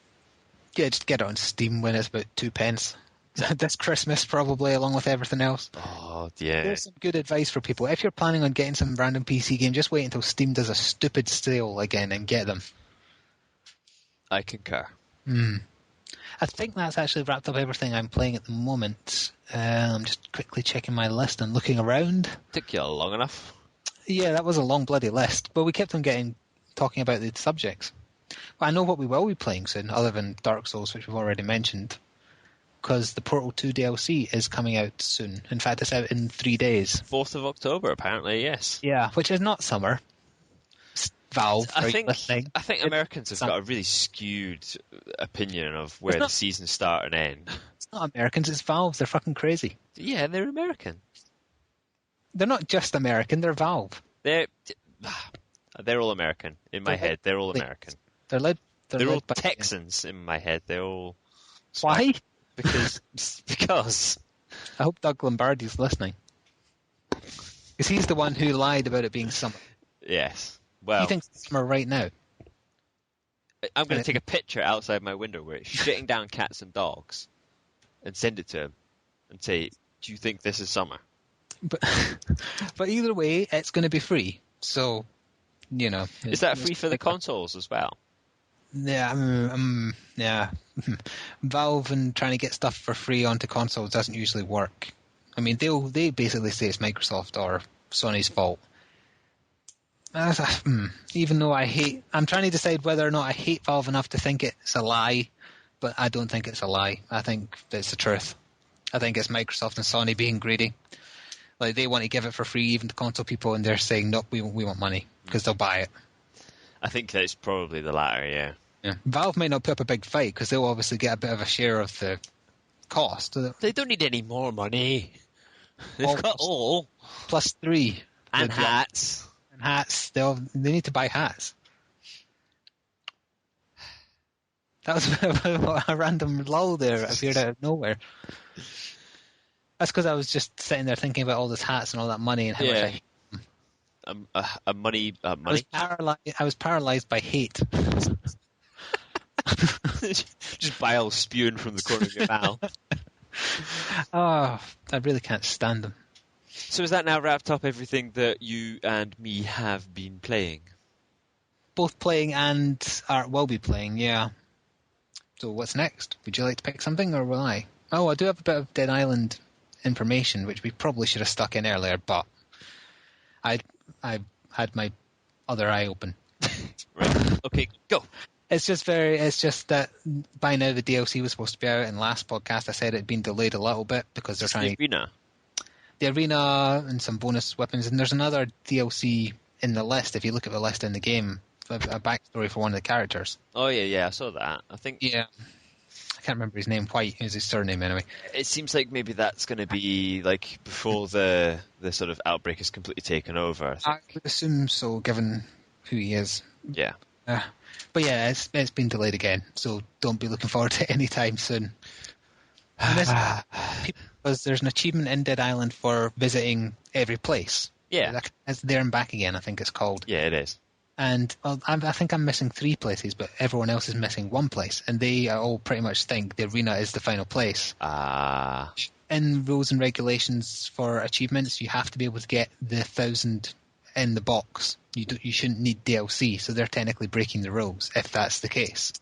Yeah, just get it on Steam when it's about 2 pence. This Christmas, probably, along with everything else. Oh, yeah. There's some good advice for people. If you're planning on getting some random PC game, just wait until Steam does a stupid sale again and get them. I concur. I think that's actually wrapped up everything I'm playing at the moment. I'm just quickly checking my list and looking around. Took you long enough. Yeah, that was a long bloody list, but we kept on talking about the subjects. Well, I know what we will be playing soon, other than Dark Souls, which we've already mentioned. Because the Portal 2 DLC is coming out soon. In fact, it's out in 3 days. 4th of October, apparently, yes. Yeah, which is not summer. Valve, I are you think listening? I think Americans have got a really skewed opinion of where the seasons start and end. It's not Americans, it's Valve. They're fucking crazy. Yeah, they're American. They're not just American, they're Valve. They're all American in my head. They're all American. They're led all by Texans in my head. They're all Why? because I hope Doug Lombardi's listening. Because he's the one who lied about it being summer. Yes. Well, He thinks it's summer right now. I'm going to take a picture outside my window where it's shitting down cats and dogs and send it to him and say, do you think this is summer? But either way, it's going to be free. So, you know. Is that free for the consoles as well? Yeah, yeah. Valve and trying to get stuff for free onto consoles doesn't usually work. I mean, they basically say it's Microsoft or Sony's fault. Even though I'm trying to decide whether or not I hate Valve enough to think it's a lie, but I don't think it's a lie. I think it's the truth. I think it's Microsoft and Sony being greedy. Like, they want to give it for free even to console people, and they're saying, nope, we want money, because they'll buy it. I think that's probably the latter, yeah. Valve might not put up a big fight, because they'll obviously get a bit of a share of the cost. They don't need any more money. They've got all. Plus 3. And hats. And hats. They need to buy hats. That was a random lull there. It appeared out of nowhere. That's because I was just sitting there thinking about all those hats and all that money and how much I hate them. Money. I was paralyzed by hate. Just bile spewing from the corner of your mouth. Oh, I really can't stand them. So has that now wrapped up everything that you and me have been playing? Both playing and will be playing, yeah. So what's next? Would you like to pick something, or will I? Oh, I do have a bit of Dead Island information, which we probably should have stuck in earlier, but I had my other eye open. Right. Okay, go. It's just that by now the DLC was supposed to be out, and last podcast I said it had been delayed a little bit because they're trying the arena and some bonus weapons, and there's another DLC in the list. If you look at the list in the game, a backstory for one of the characters. Oh yeah, I saw that. I think I can't remember his name. White is his surname anyway. It seems like maybe that's going to be like before the sort of outbreak is completely taken over. I would assume so, given who he is. Yeah. But yeah, it's been delayed again, so don't be looking forward to it anytime soon. Because there's an achievement in Dead Island for visiting every place. Yeah. It's There and Back Again, I think it's called. Yeah, it is. And I think I'm missing 3 places, but everyone else is missing 1 place. And they all pretty much think the arena is the final place. In rules and regulations for achievements, you have to be able to get the 1,000 in the box. You shouldn't need DLC, so they're technically breaking the rules, if that's the case.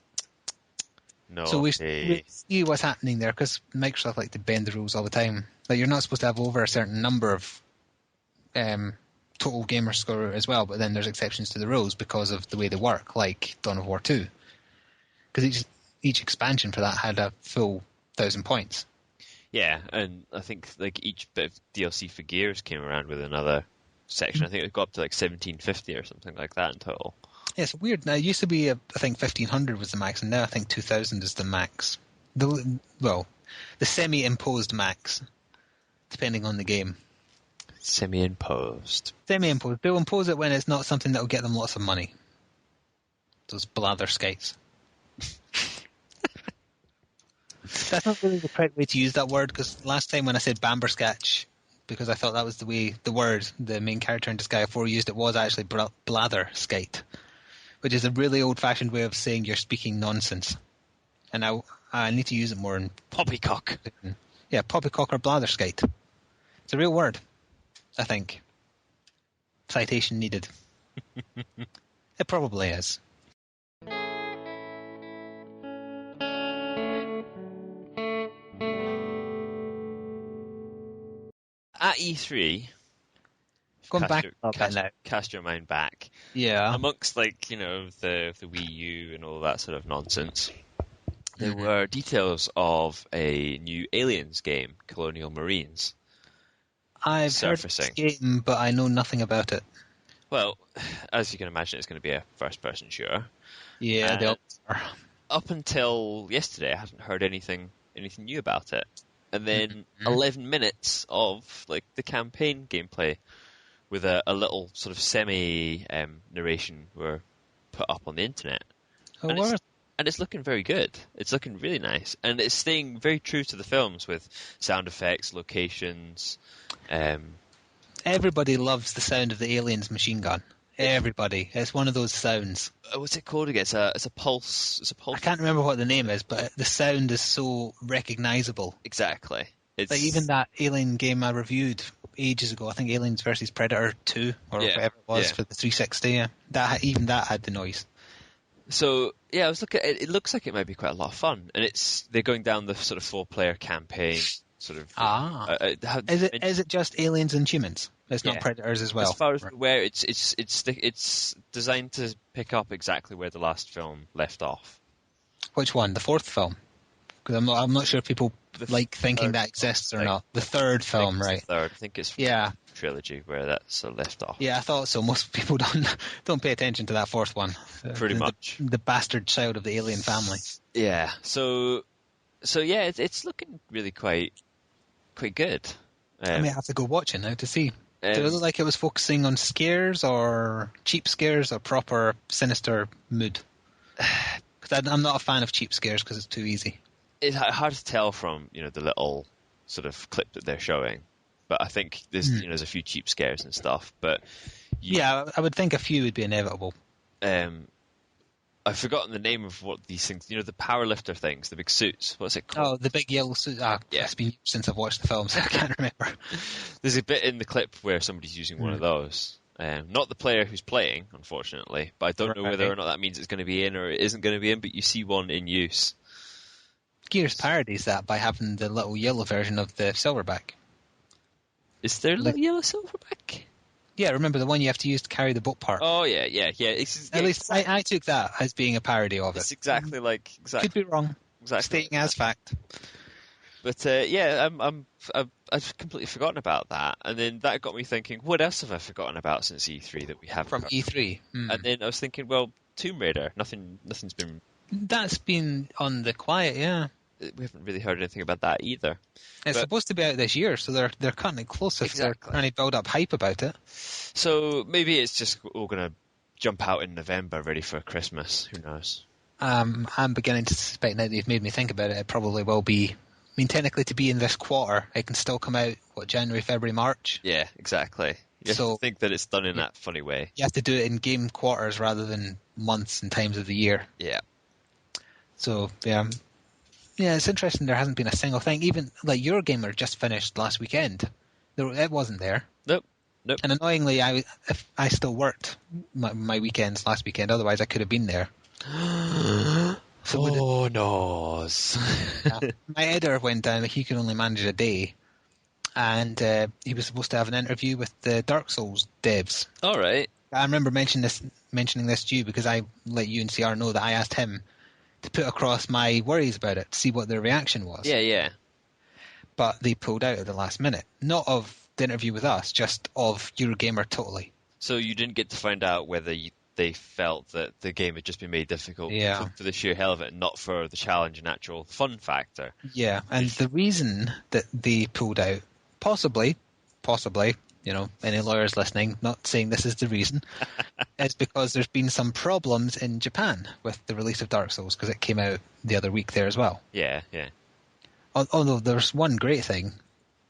No. So we see what's happening there, because Microsoft like to bend the rules all the time. Like, you're not supposed to have over a certain number of total gamer score as well, but then there's exceptions to the rules because of the way they work, like Dawn of War 2. Because each expansion for that had a full 1,000 points. Yeah, and I think like each bit of DLC for Gears came around with another section. I think it got up to like 1,750 or something like that in total. Yeah, it's weird. Now, it used to be, I think 1,500 was the max, and now I think 2,000 is the max. The semi-imposed max, depending on the game. Semi-imposed. Semi-imposed. They'll impose it when it's not something that will get them lots of money. Those blatherskites. That's not really the correct way to use that word, because last time when I said Bamberskatch, because I thought that was the way the word the main character in Disgaea 4 used, it was actually blatherskite, which is a really old-fashioned way of saying you're speaking nonsense. And I need to use it more in... Poppycock. Yeah, poppycock or blatherskite. It's a real word, I think. Citation needed. It probably is. At E3, cast your mind back. Yeah. Amongst the Wii U and all that sort of nonsense, there were details of a new Aliens game, Colonial Marines. I've surfacing. Heard this game, but I know nothing about it. Well, as you can imagine, it's going to be a first-person shooter. Yeah, they And all are. up until yesterday, I hadn't heard anything new about it. And then Mhm. 11 minutes of like the campaign gameplay with a little sort of semi narration were put up on the internet, Oh, and where? it's looking very good. It's looking really nice, and it's staying very true to the films with sound effects, locations. Everybody loves the sound of the alien's machine gun. Everybody. It's one of those sounds. What's it called again? It's a pulse. It's a I pulse. can't remember what the name is, but the sound is so recognizable. Exactly. It's Like even that Alien game I reviewed ages ago, I think Aliens versus Predator 2 or yeah, whatever it was yeah. for the 360. Yeah. Even that had the noise. So yeah, I was looking. It looks like it might be quite a lot of fun, and they're going down the sort of 4-player campaign sort of. Is it just aliens and humans? It's Yeah. not predators as well. As far as Right. where it's designed to pick up exactly where the last film left off. Which one? The fourth film? Because I'm not sure if people like thinking third that exists or film, not. The third film, right? I think it's Yeah. trilogy where that's left off. Yeah, I thought so. Most people don't pay attention to that fourth one. Pretty much. The bastard child of the alien family. Yeah. So yeah, it's looking really quite good. I may have to go watch it now to see. Did it Um, look like it was focusing on scares or cheap scares or proper sinister mood? Because I'm not a fan of cheap scares because it's too easy. It's hard to tell from the little sort of clip that they're showing, but I think there's a few cheap scares and stuff. But Yeah, I would think a few would be inevitable. I've forgotten the name of what these things. The powerlifter things, the big suits. What's it called? Oh, the big yellow suit. Yeah. It's been years since I've watched the film, so I can't remember. There's a bit in the clip where somebody's using one of those. Not the player who's playing, unfortunately, but I don't know whether or not that means it's going to be in or it isn't going to be in, but you see one in use. Gears parodies that by having the little yellow version of the silverback. Is there a little yellow silverback? Yeah, remember the one you have to use to carry the boat part? Oh, yeah. At least I took that as being a parody of it. It's exactly like... Could be wrong. Exactly. Stating as fact. But I've completely forgotten about that, and then that got me thinking, what else have I forgotten about since E3 that we haven't From heard? E3. And then I was thinking, well, Tomb Raider, nothing's been... That's been on the quiet, yeah. We haven't really heard anything about that either. It's supposed to be out this year, so they're cutting it close if they're trying to build up hype about it. So maybe it's just all going to jump out in November, ready for Christmas. Who knows? I'm beginning to suspect now that you've made me think about it, it probably will be. I mean, technically, to be in this quarter, it can still come out, January, February, March? Yeah, exactly. You have to think that it's done in that funny way. You have to do it in game quarters rather than months and times of the year. Yeah. So, yeah, it's interesting there hasn't been a single thing. Even, like, Eurogamer just finished last weekend. It wasn't there. Nope. And annoyingly, I still worked my weekends last weekend, otherwise I could have been there. Oh, no. My editor went down, he could only manage a day. And he was supposed to have an interview with the Dark Souls devs. All right. I remember mentioning this to you because I let you and CR know that I asked him to put across my worries about it, to see what their reaction was. Yeah. But they pulled out at the last minute. Not of the interview with us, just of Eurogamer totally. So you didn't get to find out whether they felt that the game had just been made difficult for the sheer hell of it, and not for the challenge and actual fun factor. Yeah, and the reason that they pulled out, possibly, any lawyers listening, not saying this is the reason, is because there's been some problems in Japan with the release of Dark Souls, because it came out the other week there as well. Yeah. Although there's one great thing,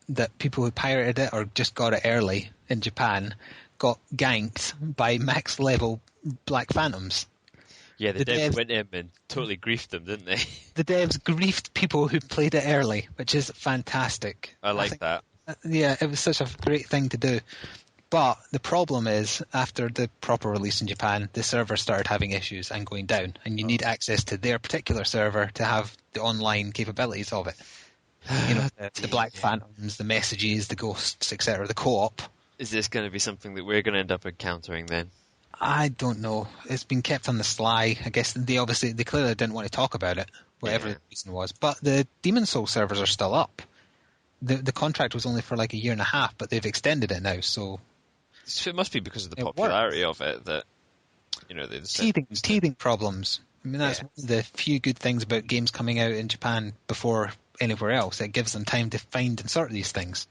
that people who pirated it or just got it early in Japan got ganked by max level Black Phantoms. Yeah, the devs went in and totally griefed them, didn't they? The devs griefed people who played it early, which is fantastic. I like that. Yeah, it was such a great thing to do. But the problem is, after the proper release in Japan, the server started having issues and going down, and you need access to their particular server to have the online capabilities of it. The Black Phantoms, the messages, the ghosts, etc., the co-op. Is this going to be something that we're going to end up encountering then? I don't know. It's been kept on the sly. I guess they clearly didn't want to talk about it, whatever the reason was. But the Demon Soul servers are still up. The contract was only for like a year and a half, but they've extended it now, so it must be because of the It popularity of it that, they said teething problems. I mean, that's one of the few good things about games coming out in Japan before anywhere else. It gives them time to find and sort these things.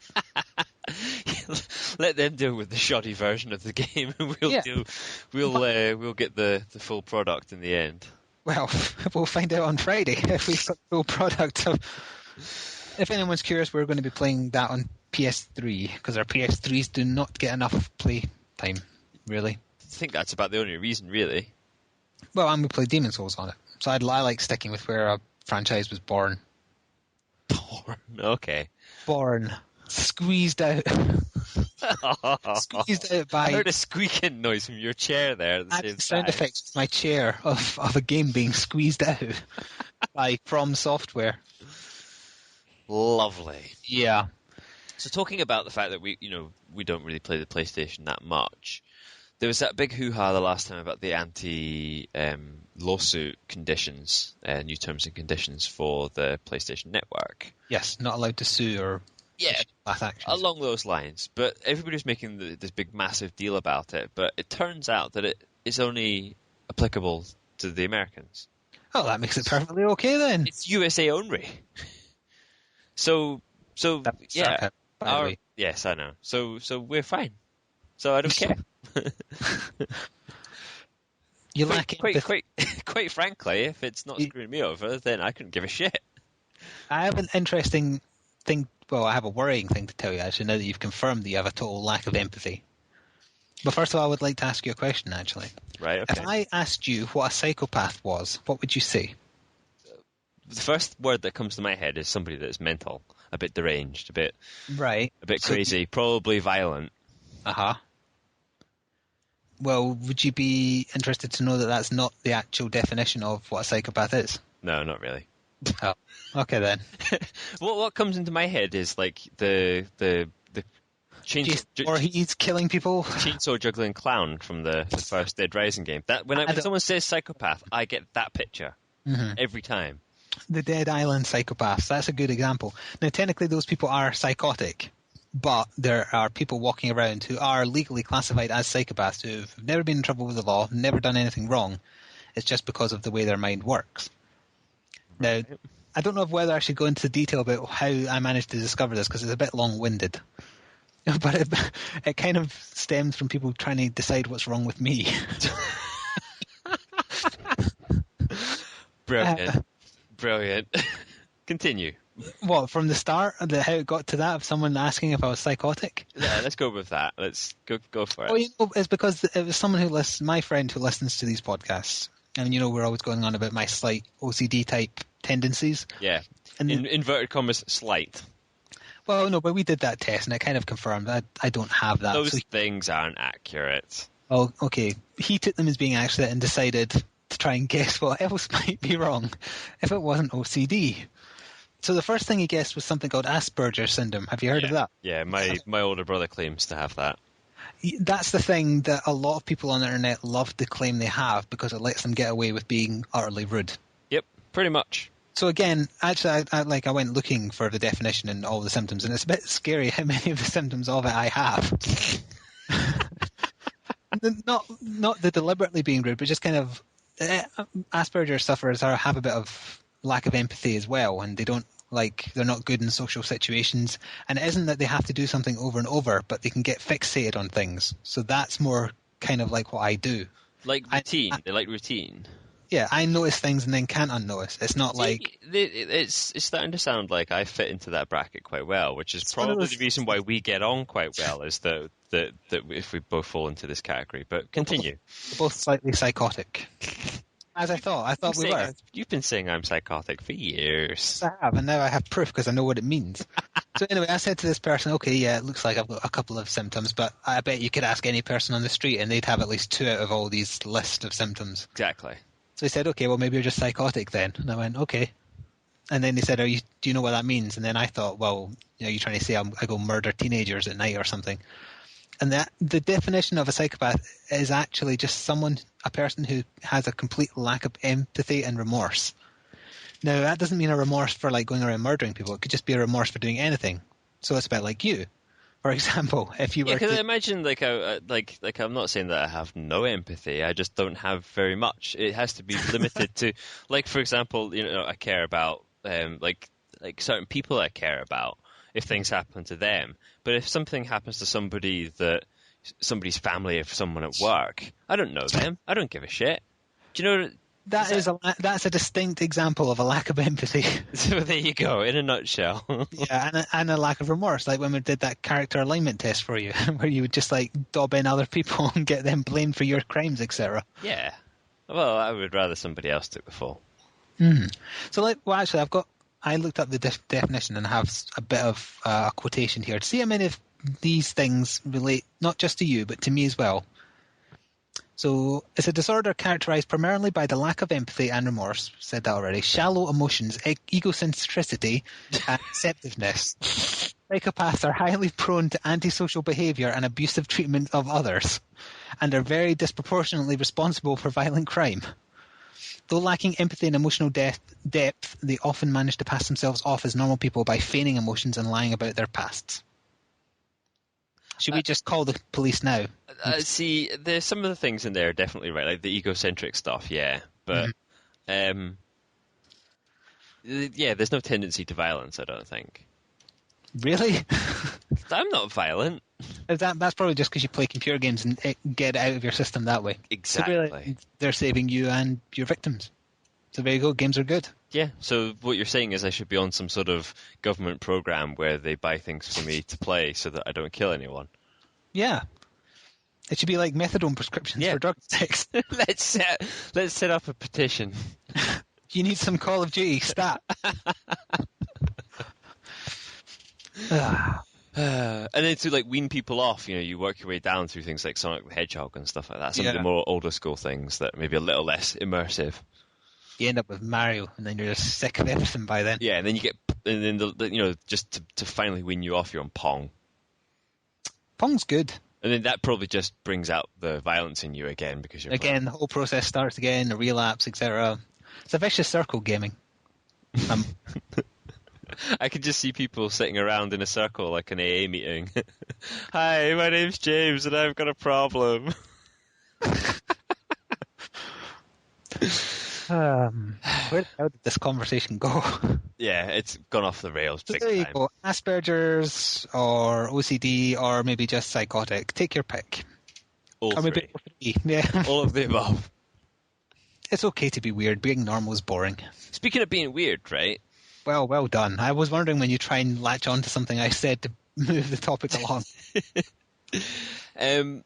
Let them deal with the shoddy version of the game, and we'll get the full product in the end. Well, we'll find out on Friday if we've got the full product. So, if anyone's curious, we're going to be playing that on PS3 because our PS3s do not get enough play time, really. I think that's about the only reason, really. Well, and we played Demon's Souls on it, so I like sticking with where a franchise was born. Okay. Born. Squeezed out. Squeezed out by... I heard a squeaking noise from your chair there at the same sound effects of my chair of a game being squeezed out by From Software. Lovely. Yeah. So talking about the fact that we don't really play the PlayStation that much, there was that big hoo-ha the last time about the anti-lawsuit conditions, new terms and conditions for the PlayStation Network. Yes, not allowed to sue or class actions. Along those lines. But everybody's making this big, massive deal about it. But it turns out that it is only applicable to the Americans. Oh, that makes it perfectly okay then. It's USA only. So yeah. Yes, I know. So we're fine. So I don't care. You lack quite frankly, if it's not screwing me over, then I couldn't give a shit. I have an interesting thing. Well, I have a worrying thing to tell you, actually, now that you've confirmed that you have a total lack of empathy. But first of all, I would like to ask you a question, actually. Right, okay. If I asked you what a psychopath was, what would you say? The first word that comes to my head is somebody that's mental, a bit deranged, a bit crazy, probably violent. Uh-huh. Well, would you be interested to know that that's not the actual definition of what a psychopath is? No, not really. Oh, okay then. What comes into my head is like the chainsaw, or he's killing people. Chainsaw juggling clown from the first Dead Rising game. That when someone says psychopath, I get that picture every time. The Dead Island psychopaths. That's a good example. Now, technically, those people are psychotic, but there are people walking around who are legally classified as psychopaths who've never been in trouble with the law, never done anything wrong. It's just because of the way their mind works. Now, I don't know whether I should go into detail about how I managed to discover this because it's a bit long-winded. But it kind of stems from people trying to decide what's wrong with me. Brilliant. Continue. What, from the start? How it got to that, of someone asking if I was psychotic? Yeah, let's go with that. Let's go for it. Well, it's because it was someone my friend who listens to these podcasts. And, we're always going on about my slight OCD-type tendencies. Yeah. And inverted commas, slight. Well, no, but we did that test, and it kind of confirmed that I don't have that. Those things aren't accurate. Oh, okay. He took them as being accurate and decided to try and guess what else might be wrong if it wasn't OCD. So the first thing he guessed was something called Asperger's syndrome. Have you heard of that? Yeah, my older brother claims to have that. That's the thing that a lot of people on the internet love to claim they have because it lets them get away with being utterly rude. Yep, pretty much. So again, actually, I went looking for the definition and all the symptoms, and it's a bit scary how many of the symptoms of it I have. Not the deliberately being rude, but just kind of Asperger's sufferers have a bit of lack of empathy as well, and they're not good in social situations. And it isn't that they have to do something over and over, but they can get fixated on things. So that's more kind of like what I do. Like routine. They like routine. Yeah, I notice things and then can't unnotice. It's not like... It's starting to sound like I fit into that bracket quite well, which is probably the reason why we get on quite well, is that if we both fall into this category. But continue. We're both slightly psychotic. As I thought we were. You've been saying I'm psychotic for years. I have, and now I have proof because I know what it means. So anyway, I said to this person, okay, yeah, it looks like I've got a couple of symptoms, but I bet you could ask any person on the street and they'd have at least 2 out of all these list of symptoms. Exactly. So he said, okay, well, maybe you're just psychotic then. And I went, okay. And then he said, do you know what that means? And then I thought, well, you're trying to say I go murder teenagers at night or something. And the definition of a psychopath is actually just a person who has a complete lack of empathy and remorse. Now, that doesn't mean a remorse for going around murdering people. It could just be a remorse for doing anything. So it's a bit like you. for example, if you Yeah, were because I to... imagine like I'm not saying that I have no empathy. I just don't have very much. It has to be limited to, like, for example, I care about like certain people I care about if things happen to them. But if something happens to somebody's family, if someone at work, I don't know them. I don't give a shit. Do you know? That's a distinct example of a lack of empathy. So there you go, in a nutshell. Yeah, and a lack of remorse, like when we did that character alignment test for you, where you would just like dob in other people and get them blamed for your crimes, etc. Yeah. Well, I would rather somebody else took the fall. So, actually, I looked up the definition and have a bit of a quotation here to see how many of these things relate not just to you but to me as well. So it's a disorder characterized primarily by the lack of empathy and remorse, said that already, shallow emotions, egocentricity, and deceptiveness. Psychopaths are highly prone to antisocial behavior and abusive treatment of others, and are very disproportionately responsible for violent crime. Though lacking empathy and emotional depth, they often manage to pass themselves off as normal people by feigning emotions and lying about their pasts. Should we just call the police now? See, there's some of the things in there are definitely right, like the egocentric stuff, yeah. But, yeah, there's no tendency to violence, I don't think. Really? I'm not violent. That's probably just because you play computer games and get it out of your system that way. Exactly. So really, they're saving you and your victims. So there you go, games are good. Yeah, so what you're saying is I should be on some sort of government program where they buy things for me to play so that I don't kill anyone. Yeah. It should be like methadone prescriptions for drug addicts. Let's set up a petition. You need some Call of Duty, stat. And then to like wean people off, you work your way down through things like Sonic the Hedgehog and stuff like that. Some of the more older school things that may be a little less immersive. You end up with Mario, and then you're just sick of everything by then. Yeah, and then just to finally wean you off, you're on Pong. Pong's good. And then that probably just brings out the violence in you again because you're playing. The whole process starts again, the relapse, etc. It's a vicious circle gaming. I can just see people sitting around in a circle like an AA meeting. Hi, my name's James and I've got a problem. Where the hell did this conversation go? Yeah, it's gone off the rails big there you time. Go. Asperger's or OCD or maybe just psychotic. Take your pick. All three. Yeah. All of the above. It's okay to be weird. Being normal is boring. Speaking of being weird, right? Well done. I was wondering when you try and latch on to something I said to move the topic along. I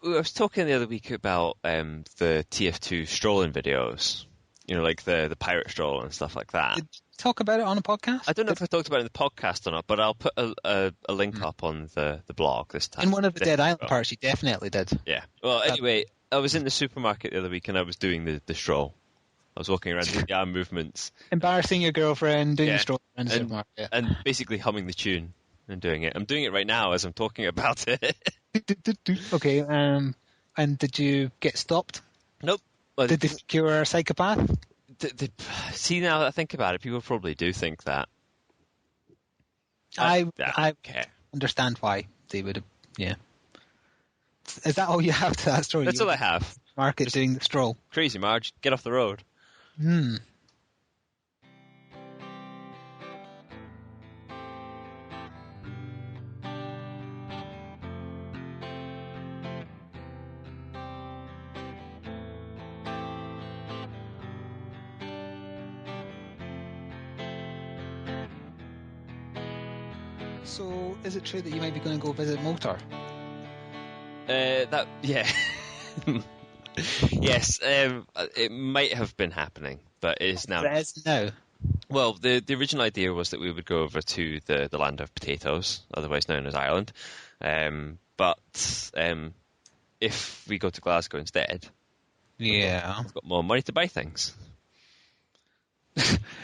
was talking the other week about the TF2 strolling videos, like the pirate stroll and stuff like that. Did you talk about it on a podcast? I don't know if I talked about it in the podcast or not, but I'll put a link up on the blog this time. In one of the Dead Island parts, you definitely did. Yeah. Well, anyway, I was in the supermarket the other week and I was doing the stroll. I was walking around doing the arm movements. Embarrassing your girlfriend, doing the stroll around the supermarket. And basically humming the tune and doing it. I'm doing it right now as I'm talking about it. Okay, and did you get stopped? Nope. Did they think you were a psychopath? See, now that I think about it, people probably do think that. I care. Understand why they would have, yeah. Is that all you have to that story? That's all I have. Market doing the stroll. Crazy, Marge. Get off the road. So, is it true that you might be going to go visit Motor? Yeah. Yes, it might have been happening, but it is now. It is now. Well, the original idea was that we would go over to the land of potatoes, otherwise known as Ireland. But if we go to Glasgow instead, yeah, we've got more money to buy things.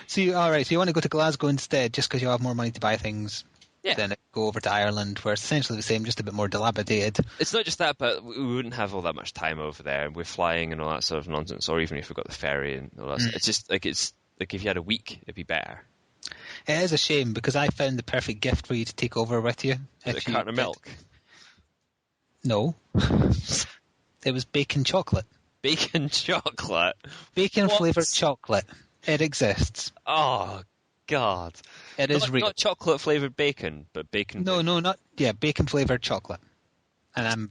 So you want to go to Glasgow instead, just because you have more money to buy things. Yeah. Then go over to Ireland, where it's essentially the same, just a bit more dilapidated. It's not just that, but we wouldn't have all that much time over there. We're flying and all that sort of nonsense, or even if we got the ferry and all that. It's just like if you had a week, it'd be better. It is a shame because I found the perfect gift for you to take over with you. Is it a carton of milk? No. It was bacon chocolate. Bacon chocolate? Bacon-flavoured chocolate. It exists. Oh, God. It is real. Not chocolate-flavoured bacon, but bacon... No, not... Yeah, bacon-flavoured chocolate. And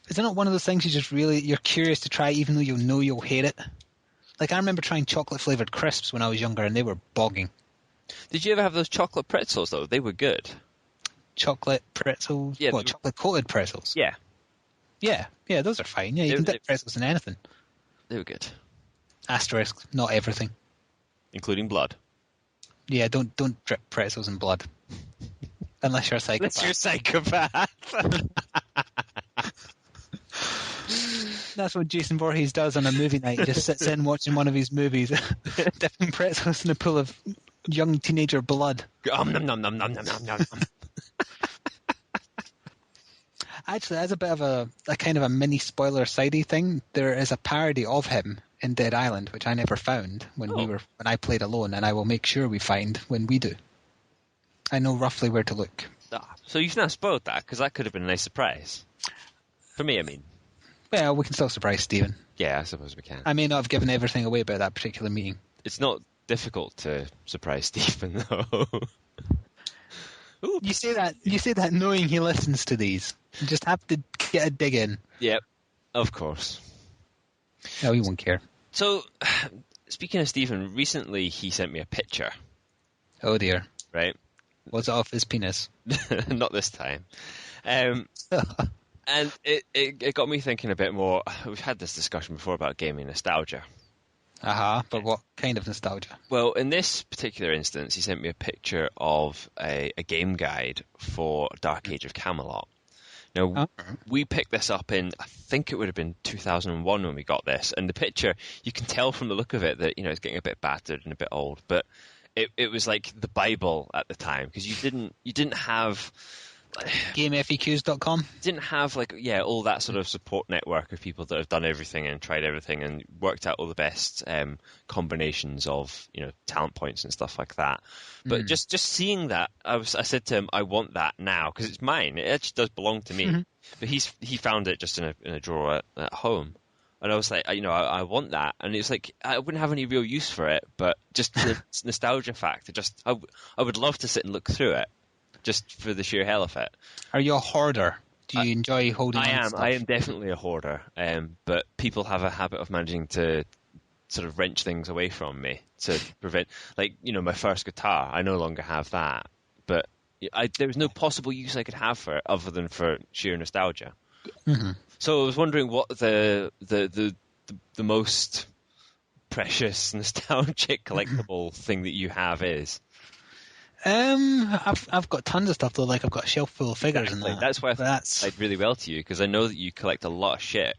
is it not one of those things you're curious to try even though you know you'll hate it? Like, I remember trying chocolate-flavoured crisps when I was younger and they were bogging. Did you ever have those chocolate pretzels, though? They were good. Chocolate pretzels? Yeah, chocolate-coated pretzels? Yeah. Yeah, those are fine. Yeah, you can dip pretzels in anything. They were good. Asterisk, not everything. Including blood. Yeah, don't drip pretzels in blood. Unless you're a psychopath. Unless you're a psychopath. That's what Jason Voorhees does on a movie night. He just sits in watching one of his movies, dipping pretzels in a pool of young teenager blood. Nom, nom, nom, nom, nom, nom, nom. Actually, as a bit of a kind of a mini spoiler sidey thing, there is a parody of him in Dead Island, which I never found when I played alone, and I will make sure we find when we do. I know roughly where to look. So you've now spoiled that, because that could have been a nice surprise. For me, I mean. Well, we can still surprise Stephen. Yeah, I suppose we can. I may not have given everything away about that particular meeting. It's not difficult to surprise Stephen, though. You say that knowing he listens to these. You just have to get a dig in. Yep, of course. No, he won't care. So, speaking of Stephen, recently he sent me a picture. Oh dear. Right? Was it off his penis? Not this time. And it got me thinking a bit more. We've had this discussion before about gaming nostalgia. But what kind of nostalgia? Well, in this particular instance, he sent me a picture of a game guide for Dark Age of Camelot. Now, we picked this up in, I think it would have been 2001 when we got this, and the picture, you can tell from the look of it that, it's getting a bit battered and a bit old, but it was like the Bible at the time, because you didn't have... GameFAQs.com? Didn't have all that sort of support network of people that have done everything and tried everything and worked out all the best combinations of talent points and stuff like that. But just seeing that, I said to him, I want that now because it's mine. It actually does belong to me. Mm-hmm. But he found it just in a drawer at home, and I was like, I want that, and it's like I wouldn't have any real use for it, but just the nostalgia factor. I would love to sit and look through it. Just for the sheer hell of it. Are you a hoarder? Do you enjoy holding on to stuff? I am definitely a hoarder, but people have a habit of managing to sort of wrench things away from me to prevent, my first guitar, I no longer have that, but there was no possible use I could have for it other than for sheer nostalgia. Mm-hmm. So I was wondering what the most precious nostalgic collectible thing that you have is. I've got tons of stuff though. I've got a shelf full of figures and that. That's why I played really well to you because I know that you collect a lot of shit.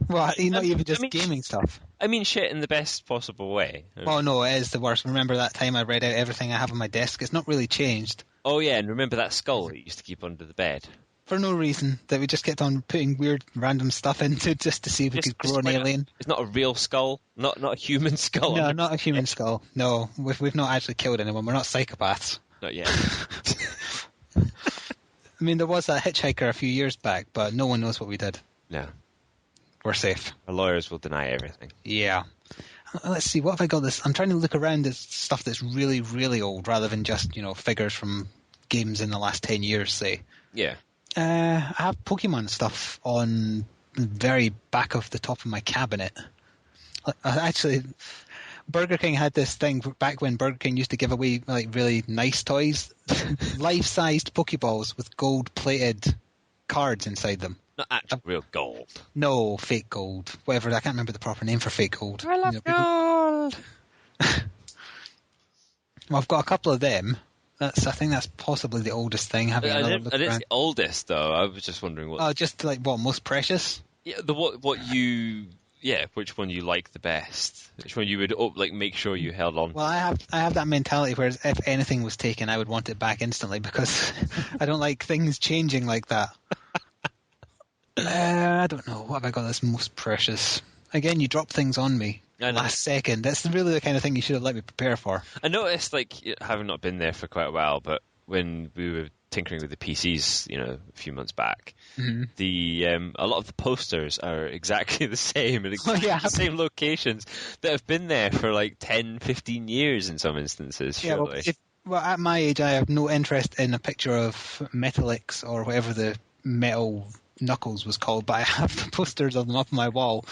Well, not even just gaming stuff. I mean, shit in the best possible way. Oh no, it is the worst. Remember that time I read out everything I have on my desk? It's not really changed. Oh yeah, and remember that skull that you used to keep under the bed? For no reason, that we just kept on putting weird random stuff into just to see if we could grow an alien. It's not a real skull, not a human skull. No, not a human skull. No, we've not actually killed anyone. We're not psychopaths. Not yet. I mean, there was that hitchhiker a few years back, but no one knows what we did. No. We're safe. The lawyers will deny everything. Yeah. Let's see, what have I got this? I'm trying to look around at stuff that's really, really old, rather than just, figures from games in the last 10 years, say. Yeah. I have Pokemon stuff on the very back of the top of my cabinet. Actually, Burger King had this thing back when Burger King used to give away really nice toys, life-sized Pokeballs with gold-plated cards inside them. Not actual real gold. No, fake gold. Whatever, I can't remember the proper name for fake gold. I love gold! Well, I've got a couple of them. I think that's possibly the oldest thing. It is the oldest, though. I was just wondering what. Oh, just what most precious? Yeah, which one you like the best? Which one you would make sure you held on? Well, I have that mentality. Whereas if anything was taken, I would want it back instantly because I don't like things changing like that. I don't know. What have I got that's most precious? Again, you drop things on me. last second. That's really the kind of thing you should have let me prepare for. I noticed, like, having not been there for quite a while, but when we were tinkering with the PCs, a few months back, a lot of the posters are exactly the same in exactly the same locations that have been there for like 10, 15 years in some instances, surely. Well, at my age, I have no interest in a picture of Metalix or whatever the metal Knuckles was called, but I have the posters of them up on my wall.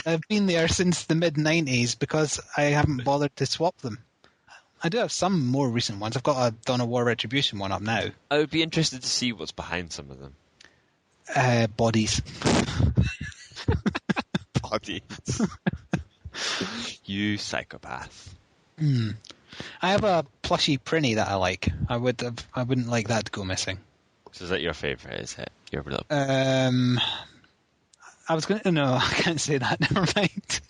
I've been there since the mid-90s because I haven't bothered to swap them. I do have some more recent ones. I've got a Dawn of War Retribution one up now. I would be interested to see what's behind some of them. Bodies. Bodies. You psychopath. I have a plushy Prinny that I like. I wouldn't like that to go missing. So is that your favourite, is it? Your beloved? I was going to... No, I can't say that. Never mind.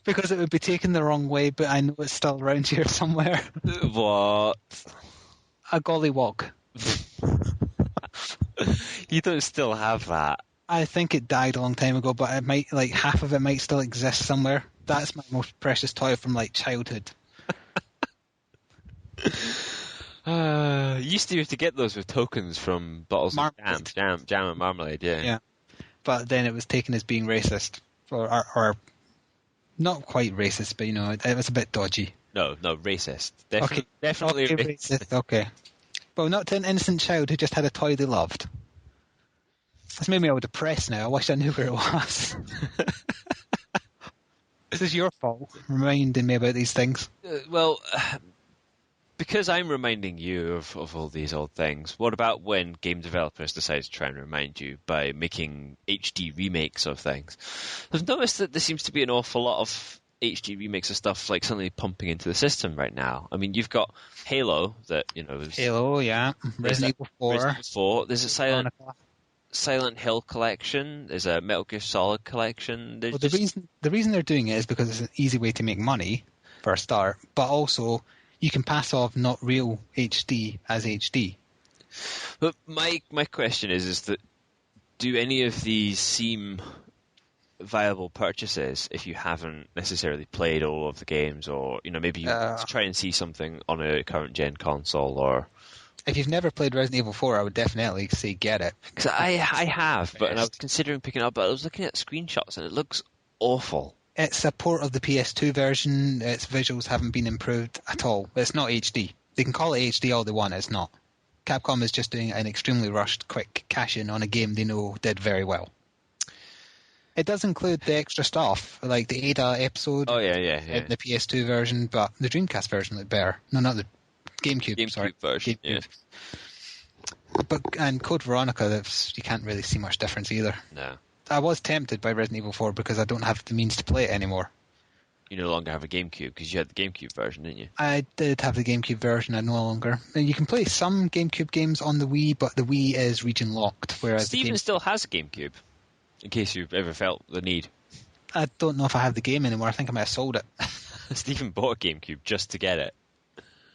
Because it would be taken the wrong way, but I know it's still around here somewhere. What? A gollywog. You don't still have that. I think it died a long time ago, but it might, like, half of it might still exist somewhere. That's my most precious toy from, like, childhood. You used to have to get those with tokens from bottles of jam and marmalade, Yeah. But then it was taken as being racist. Or not quite racist, but, it was a bit dodgy. No, racist. Definitely racist. Okay. Well, not to an innocent child who just had a toy they loved. That's made me all depressed now. I wish I knew where it was. This is your fault, reminding me about these things. Because I'm reminding you of all these old things, what about when game developers decide to try and remind you by making HD remakes of things? I've noticed that there seems to be an awful lot of HD remakes of stuff like suddenly pumping into the system right now. I mean, you've got Halo that, Halo, yeah. Resident Evil 4. There's a Silent Hill collection. There's a Metal Gear Solid collection. The reason they're doing it is because it's an easy way to make money, for a start, but also you can pass off not real HD as HD. But my question is that do any of these seem viable purchases if you haven't necessarily played all of the games, or maybe you try and see something on a current gen console? Or if you've never played Resident Evil 4, I would definitely say get it. Because I have, and I was considering picking it up, but I was looking at screenshots and it looks awful. It's a port of the PS2 version. Its visuals haven't been improved at all. It's not HD. They can call it HD all they want, it's not. Capcom is just doing an extremely rushed, quick cash-in on a game they know did very well. It does include the extra stuff, like the Ada episode in the PS2 version, but the Dreamcast version looked better. No, not the GameCube version. GameCube. And Code Veronica, you can't really see much difference either. No. I was tempted by Resident Evil 4 because I don't have the means to play it anymore. You no longer have a GameCube because you had the GameCube version, didn't you? I did have the GameCube version. I no longer. You can play some GameCube games on the Wii, but the Wii is region locked. Whereas Steven still has a GameCube, in case you've ever felt the need. I don't know if I have the game anymore. I think I might have sold it. Stephen bought a GameCube just to get it.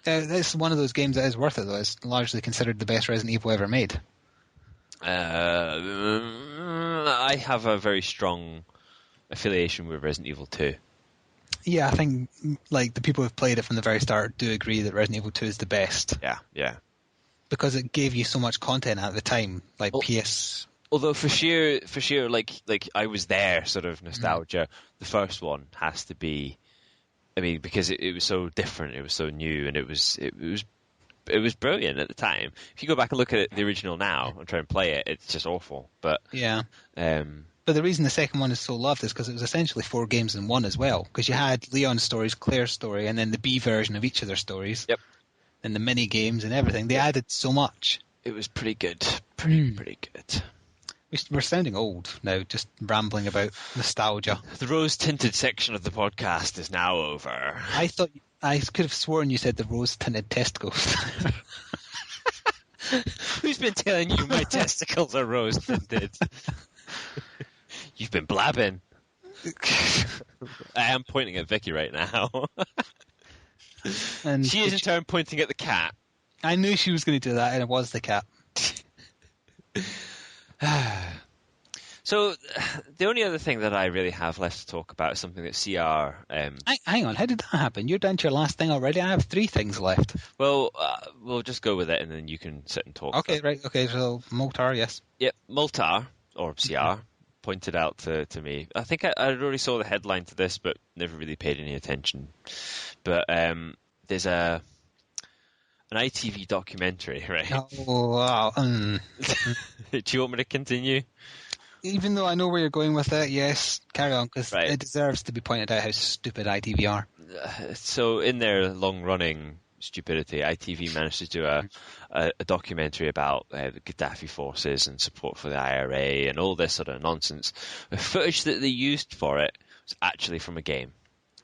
It's one of those games that is worth it, though. It's largely considered the best Resident Evil ever made. I have a very strong affiliation with Resident Evil 2. Yeah, I think like the people who've played it from the very start do agree that Resident Evil 2 is the best. Yeah. Because it gave you so much content at the time, like PS. Although for sheer like I was there sort of nostalgia, the first one has to be. I mean, because it was so different, it was so new, and it was brilliant at the time. If you go back and look at the original now and try and play it, it's just awful. But yeah. But the reason the second one is so loved is because it was essentially 4 games in one as well. Because you had Leon's stories, Claire's story, and then the B version of each of their stories. Yep. And the mini games and everything. They added so much. It was pretty good. Pretty good. We're sounding old now, just rambling about nostalgia. The rose-tinted section of the podcast is now over. I could have sworn you said the rose-tinted testicles. Who's been telling you my testicles are rose-tinted? You've been blabbing. I am pointing at Vicky right now. And she is in turn pointing at the cat. I knew she was going to do that, and it was the cat. So the only other thing that I really have left to talk about is something that CR. Hang on, how did that happen? You're down to your last thing already. I have 3 things left. Well, we'll just go with it, and then you can sit and talk. Okay, right. Okay, so Motar, yes. Yep, Multar, or CR, pointed out to me. I think I already saw the headline to this, but never really paid any attention. But there's an ITV documentary, right? Oh, wow. Do you want me to continue? Even though I know where you're going with it, yes, carry on, because Right. it deserves to be pointed out how stupid ITV are. So in their long-running stupidity, ITV managed to do a documentary about the Gaddafi forces and support for the IRA and all this sort of nonsense. The footage that they used for it was actually from a game.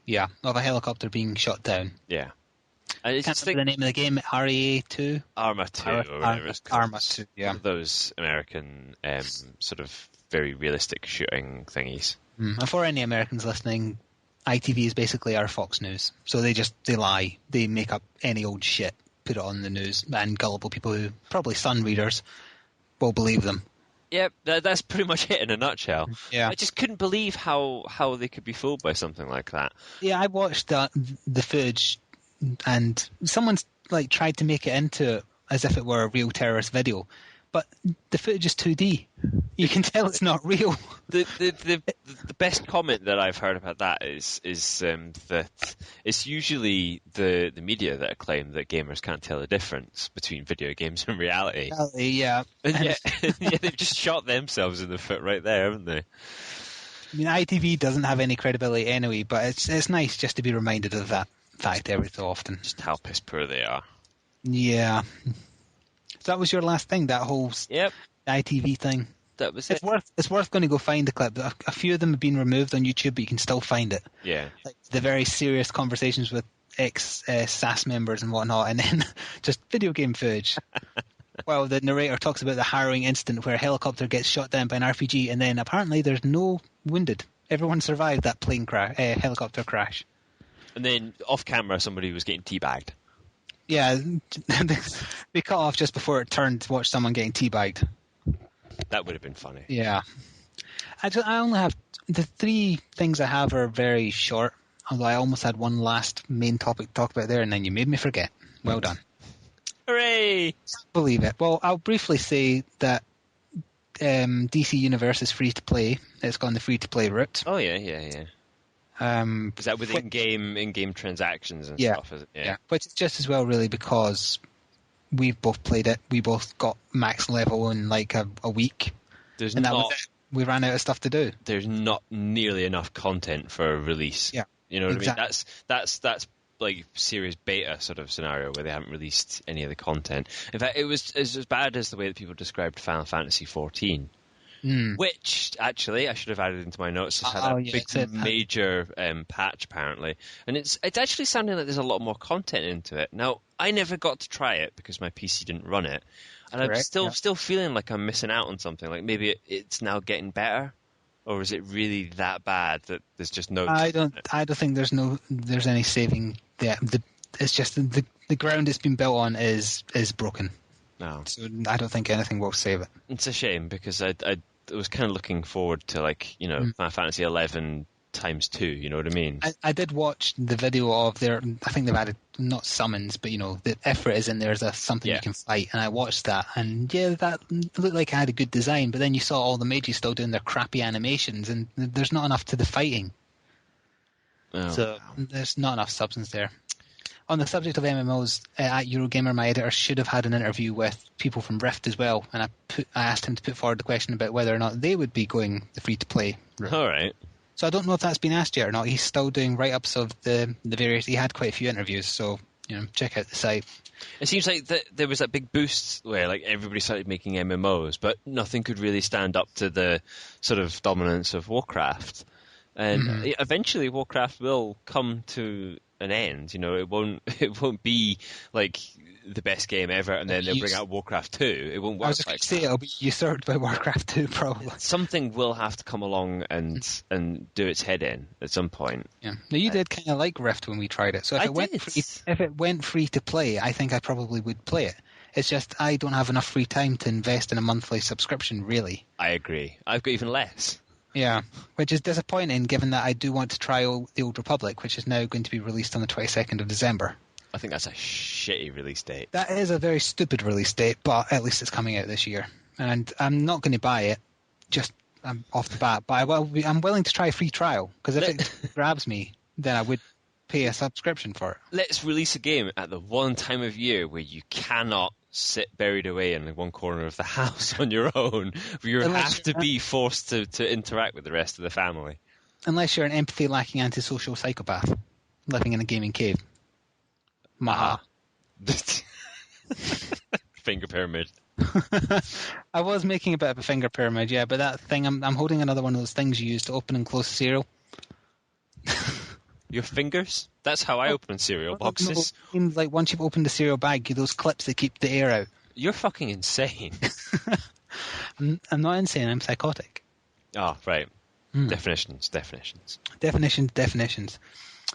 Yeah, of a helicopter being shot down. Yeah. And it's Can't just remember the name of the game, RAA2? Arma 2 or whatever it's called. Arma 2, yeah. One of those American sort of very realistic shooting thingies. And for any Americans listening, ITV is basically our Fox News. So they lie. They make up any old shit, put it on the news, and gullible people who, probably Sun readers, will believe them. Yep, that's pretty much it in a nutshell. Yeah. I just couldn't believe how they could be fooled by something like that. Yeah, I watched the footage, and someone's tried to make it into as if it were a real terrorist video, but the footage is 2D. You can tell it's not real. The best comment that I've heard about that is that it's usually the media that claim that gamers can't tell the difference between video games and reality. Yeah. And yet, they've just shot themselves in the foot right there, haven't they? I mean, ITV doesn't have any credibility anyway, but it's nice just to be reminded of that fact every so often. Just how piss poor they are. Yeah. So that was your last thing, that whole ITV thing. That was it. It's worth going to go find the clip. A few of them have been removed on YouTube, but you can still find it. Yeah. Like the very serious conversations with ex-SAS members and whatnot, and then just video game footage. Well, the narrator talks about the harrowing incident where a helicopter gets shot down by an RPG, and then apparently there's no wounded. Everyone survived that helicopter crash. And then off camera, somebody was getting teabagged. Yeah, they cut off just before it turned to watch someone getting teabagged. That would have been funny. Yeah. I only have... The 3 things I have are very short, although I almost had one last main topic to talk about there, and then you made me forget. Well done. Hooray! Can't believe it. Well, I'll briefly say that DC Universe is free to play. It's gone the free to play route. Oh, yeah. Is that with in-game transactions and stuff? Is it? Yeah, which is just as well, really, because we've both played it. We both got max level in like a week. That was it. We ran out of stuff to do. There's not nearly enough content for a release. Yeah, you know what exactly. I mean? That's like serious beta sort of scenario where they haven't released any of the content. In fact, it was as bad as the way that people described Final Fantasy XIV. Which, actually, I should have added into my notes. It's had a big major patch, apparently. And it's actually sounding like there's a lot more content into it. Now, I never got to try it because my PC didn't run it. And I'm still feeling like I'm missing out on something. Like maybe it's now getting better? Or is it really that bad that there's just no... I don't think there's any saving there. It's just the ground it's been built on is broken. No. So I don't think anything will save it. It's a shame because I was kind of looking forward to Final Fantasy 11 times 2, you know what I mean? I did watch the video of I think they've added, not summons, but the effort is in there as something you can fight, and I watched that, and that looked like it had a good design, but then you saw all the mages still doing their crappy animations, and there's not enough to the fighting. So there's not enough substance there. On the subject of MMOs, at Eurogamer, my editor should have had an interview with people from Rift as well, and I asked him to put forward the question about whether or not they would be going the free-to-play route. All right. So I don't know if that's been asked yet or not. He's still doing write-ups of the various... He had quite a few interviews, so check out the site. It seems like there was that big boost where everybody started making MMOs, but nothing could really stand up to the sort of dominance of Warcraft. And eventually Warcraft will come to an end. It won't be like the best game ever, and then they'll bring out Warcraft 2. It won't work. I was just going to say it'll be usurped by Warcraft 2 probably. Something will have to come along and do its head in at some point. Yeah. Now you did kind of like Rift when we tried it, so if it went free to play, I think I probably would play it. It's just I don't have enough free time to invest in a monthly subscription, really. I agree. I've got even less. Yeah, which is disappointing given that I do want to try The Old Republic, which is now going to be released on the 22nd of December. I think that's a shitty release date. That is a very stupid release date, but at least it's coming out this year. And I'm not going to buy it, just off the bat, but I'm willing to try a free trial, because if it grabs me, then I would pay a subscription for it. Let's release a game at the one time of year where you cannot sit buried away in one corner of the house on your own, where you have to be forced to interact with the rest of the family. Unless you're an empathy-lacking antisocial psychopath living in a gaming cave. Maha. Finger pyramid. I was making a bit of a finger pyramid, yeah, but that thing, I'm holding another one of those things you use to open and close cereal. Your fingers? That's how I open cereal boxes. No, like once you've opened the cereal bag, those clips that keep the air out. You're fucking insane. I'm not insane, I'm psychotic. Oh, right. Definitions.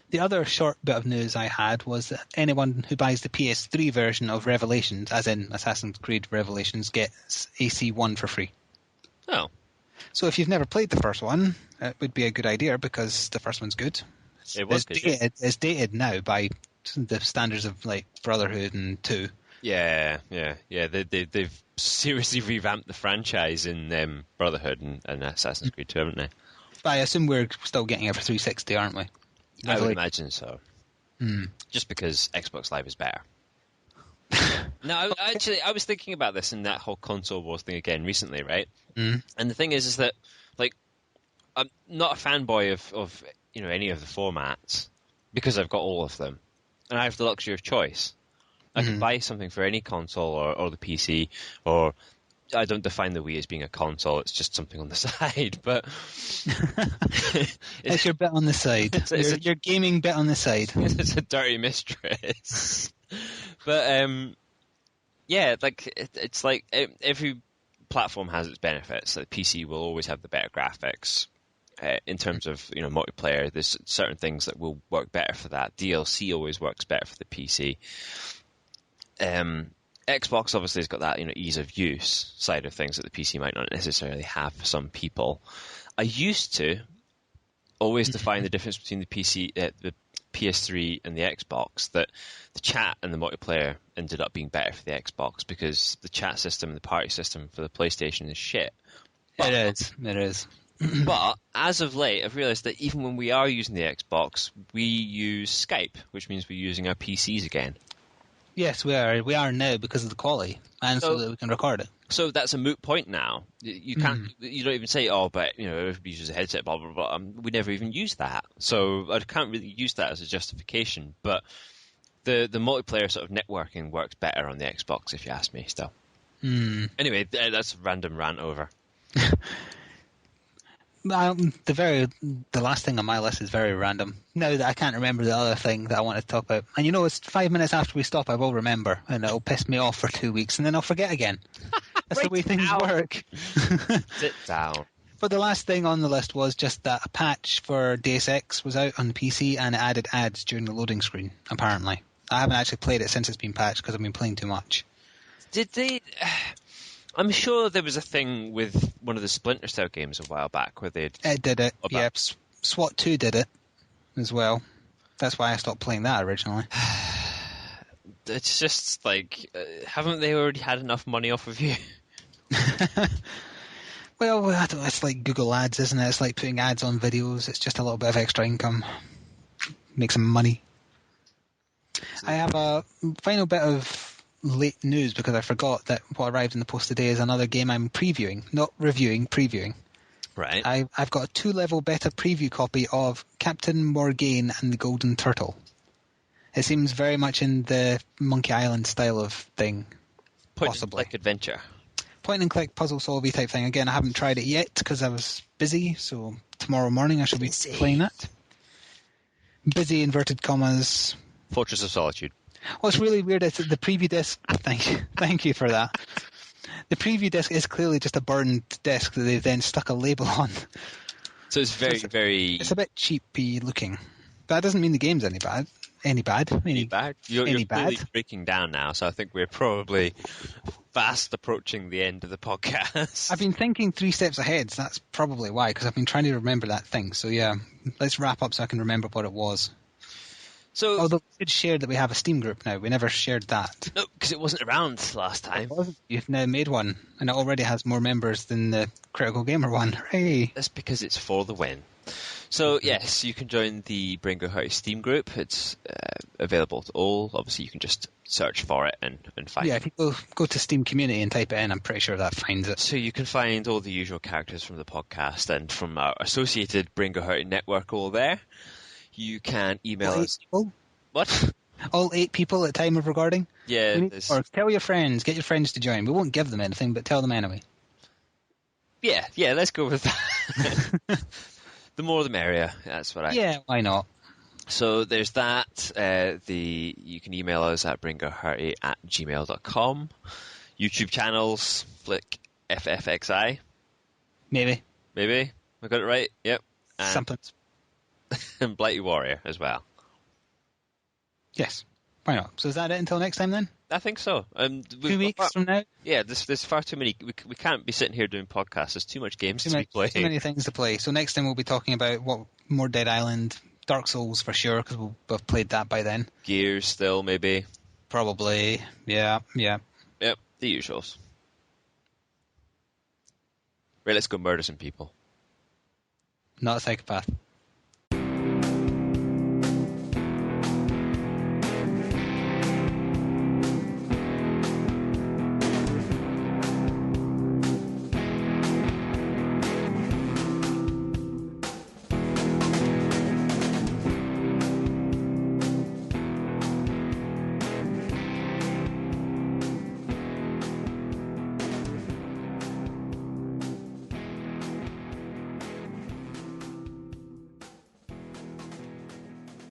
The other short bit of news I had was that anyone who buys the PS3 version of Revelations, as in Assassin's Creed Revelations, gets AC1 for free. Oh. So if you've never played the first one, it would be a good idea because the first one's good. It's dated now by the standards of like Brotherhood and 2. Yeah. They've seriously revamped the franchise in Brotherhood and Assassin's Creed 2, haven't they? But I assume we're still getting it for 360, aren't we? I would imagine so. Just because Xbox Live is better. No, I was thinking about this in that whole console wars thing again recently, right? And the thing is that, like, I'm not a fanboy of any of the formats because I've got all of them, and I have the luxury of choice. I can buy something for any console or the PC, or I don't define the Wii as being a console. It's just something on the side, but it's your bit on the side. Your gaming bit on the side. It's a dirty mistress. But yeah, like it's like every platform has its benefits. So the PC will always have the better graphics. In terms of multiplayer, there's certain things that will work better for that. DLC always works better for the PC. Xbox obviously has got that ease of use side of things that the PC might not necessarily have for some people. I used to always define the difference between the PS3 and the Xbox, that the chat and the multiplayer ended up being better for the Xbox because the chat system and the party system for the PlayStation is shit. It is. But as of late, I've realised that even when we are using the Xbox, we use Skype, which means we're using our PCs again. Yes, we are. We are now because of the quality, and so that we can record it. So that's a moot point now. You can't. You don't even say, "Oh, but everybody uses a headset." Blah blah blah. We never even use that, so I can't really use that as a justification. But the multiplayer sort of networking works better on the Xbox, if you ask me. Still. Anyway, that's a random rant over. The last thing on my list is very random. Now that I can't remember the other thing that I wanted to talk about. And it's 5 minutes after we stop, I will remember. And it'll piss me off for 2 weeks, and then I'll forget again. That's the way things work. Sit down. But the last thing on the list was just that a patch for Deus Ex was out on the PC, and it added ads during the loading screen, apparently. I haven't actually played it since it's been patched because I've been playing too much. Did they... I'm sure there was a thing with one of the Splinter Cell games a while back where they'd... It did it, yeah. SWAT 2 did it as well. That's why I stopped playing that originally. It's just like, haven't they already had enough money off of you? Well, I don't know, it's like Google Ads, isn't it? It's like putting ads on videos. It's just a little bit of extra income. Make some money. I have a final bit of late news because I forgot that what arrived in the post today is another game I'm previewing, not reviewing, previewing. Right. I've got a 2-level beta preview copy of Captain Morgaine and the Golden Turtle. It seems very much in the Monkey Island style of thing. Possibly. Point-and-click adventure. Point-and-click puzzle-solvey type thing. Again, I haven't tried it yet because I was busy, so tomorrow morning I should be playing that. Busy, inverted commas. Fortress of Solitude. What's really weird is that the preview disc... Thank you for that. The preview disc is clearly just a burned disc that they've then stuck a label on. So it's very... It's a bit cheapy looking. But that doesn't mean the game's any bad. Any bad? Any bad? You're any clearly bad? breaking down now, so I think we're probably fast approaching the end of the podcast. I've been thinking 3 steps ahead, so that's probably why, because I've been trying to remember that thing. So yeah, let's wrap up so I can remember what it was. So, although we did share that we have a Steam group now. We never shared that. No, because it wasn't around last time. You've now made one, and it already has more members than the Critical Gamer one. Hooray! That's because it's for the win. So, yes, you can join the Brain Go Hurty Steam group. It's available to all. Obviously, you can just search for it and find it. Yeah, if you go to Steam Community and type it in, I'm pretty sure that finds it. So you can find all the usual characters from the podcast and from our associated Brain Go Hurty network all there. You can email us. People? What? All 8 people at time of recording? Yeah. Or tell your friends, get your friends to join. We won't give them anything, but tell them anyway. Yeah, let's go with that. The more the merrier. That's what I... Yeah, why not? So there's that. You can email us at braingohurty@gmail.com. YouTube channels, Flick FFXI. Maybe. I got it right? Yep. And, something. And Blighty Warrior as well. Yes. Why not? So is that it until next time then? I think so. 2 weeks from now? Yeah, there's far too many. We can't be sitting here doing podcasts. There's too much games to be playing. Too many things to play. So next time we'll be talking about more Dead Island, Dark Souls for sure, because we'll have played that by then. Gears still, maybe. Probably. Yeah. Yep, the usuals. Right, let's go murder some people. Not a psychopath.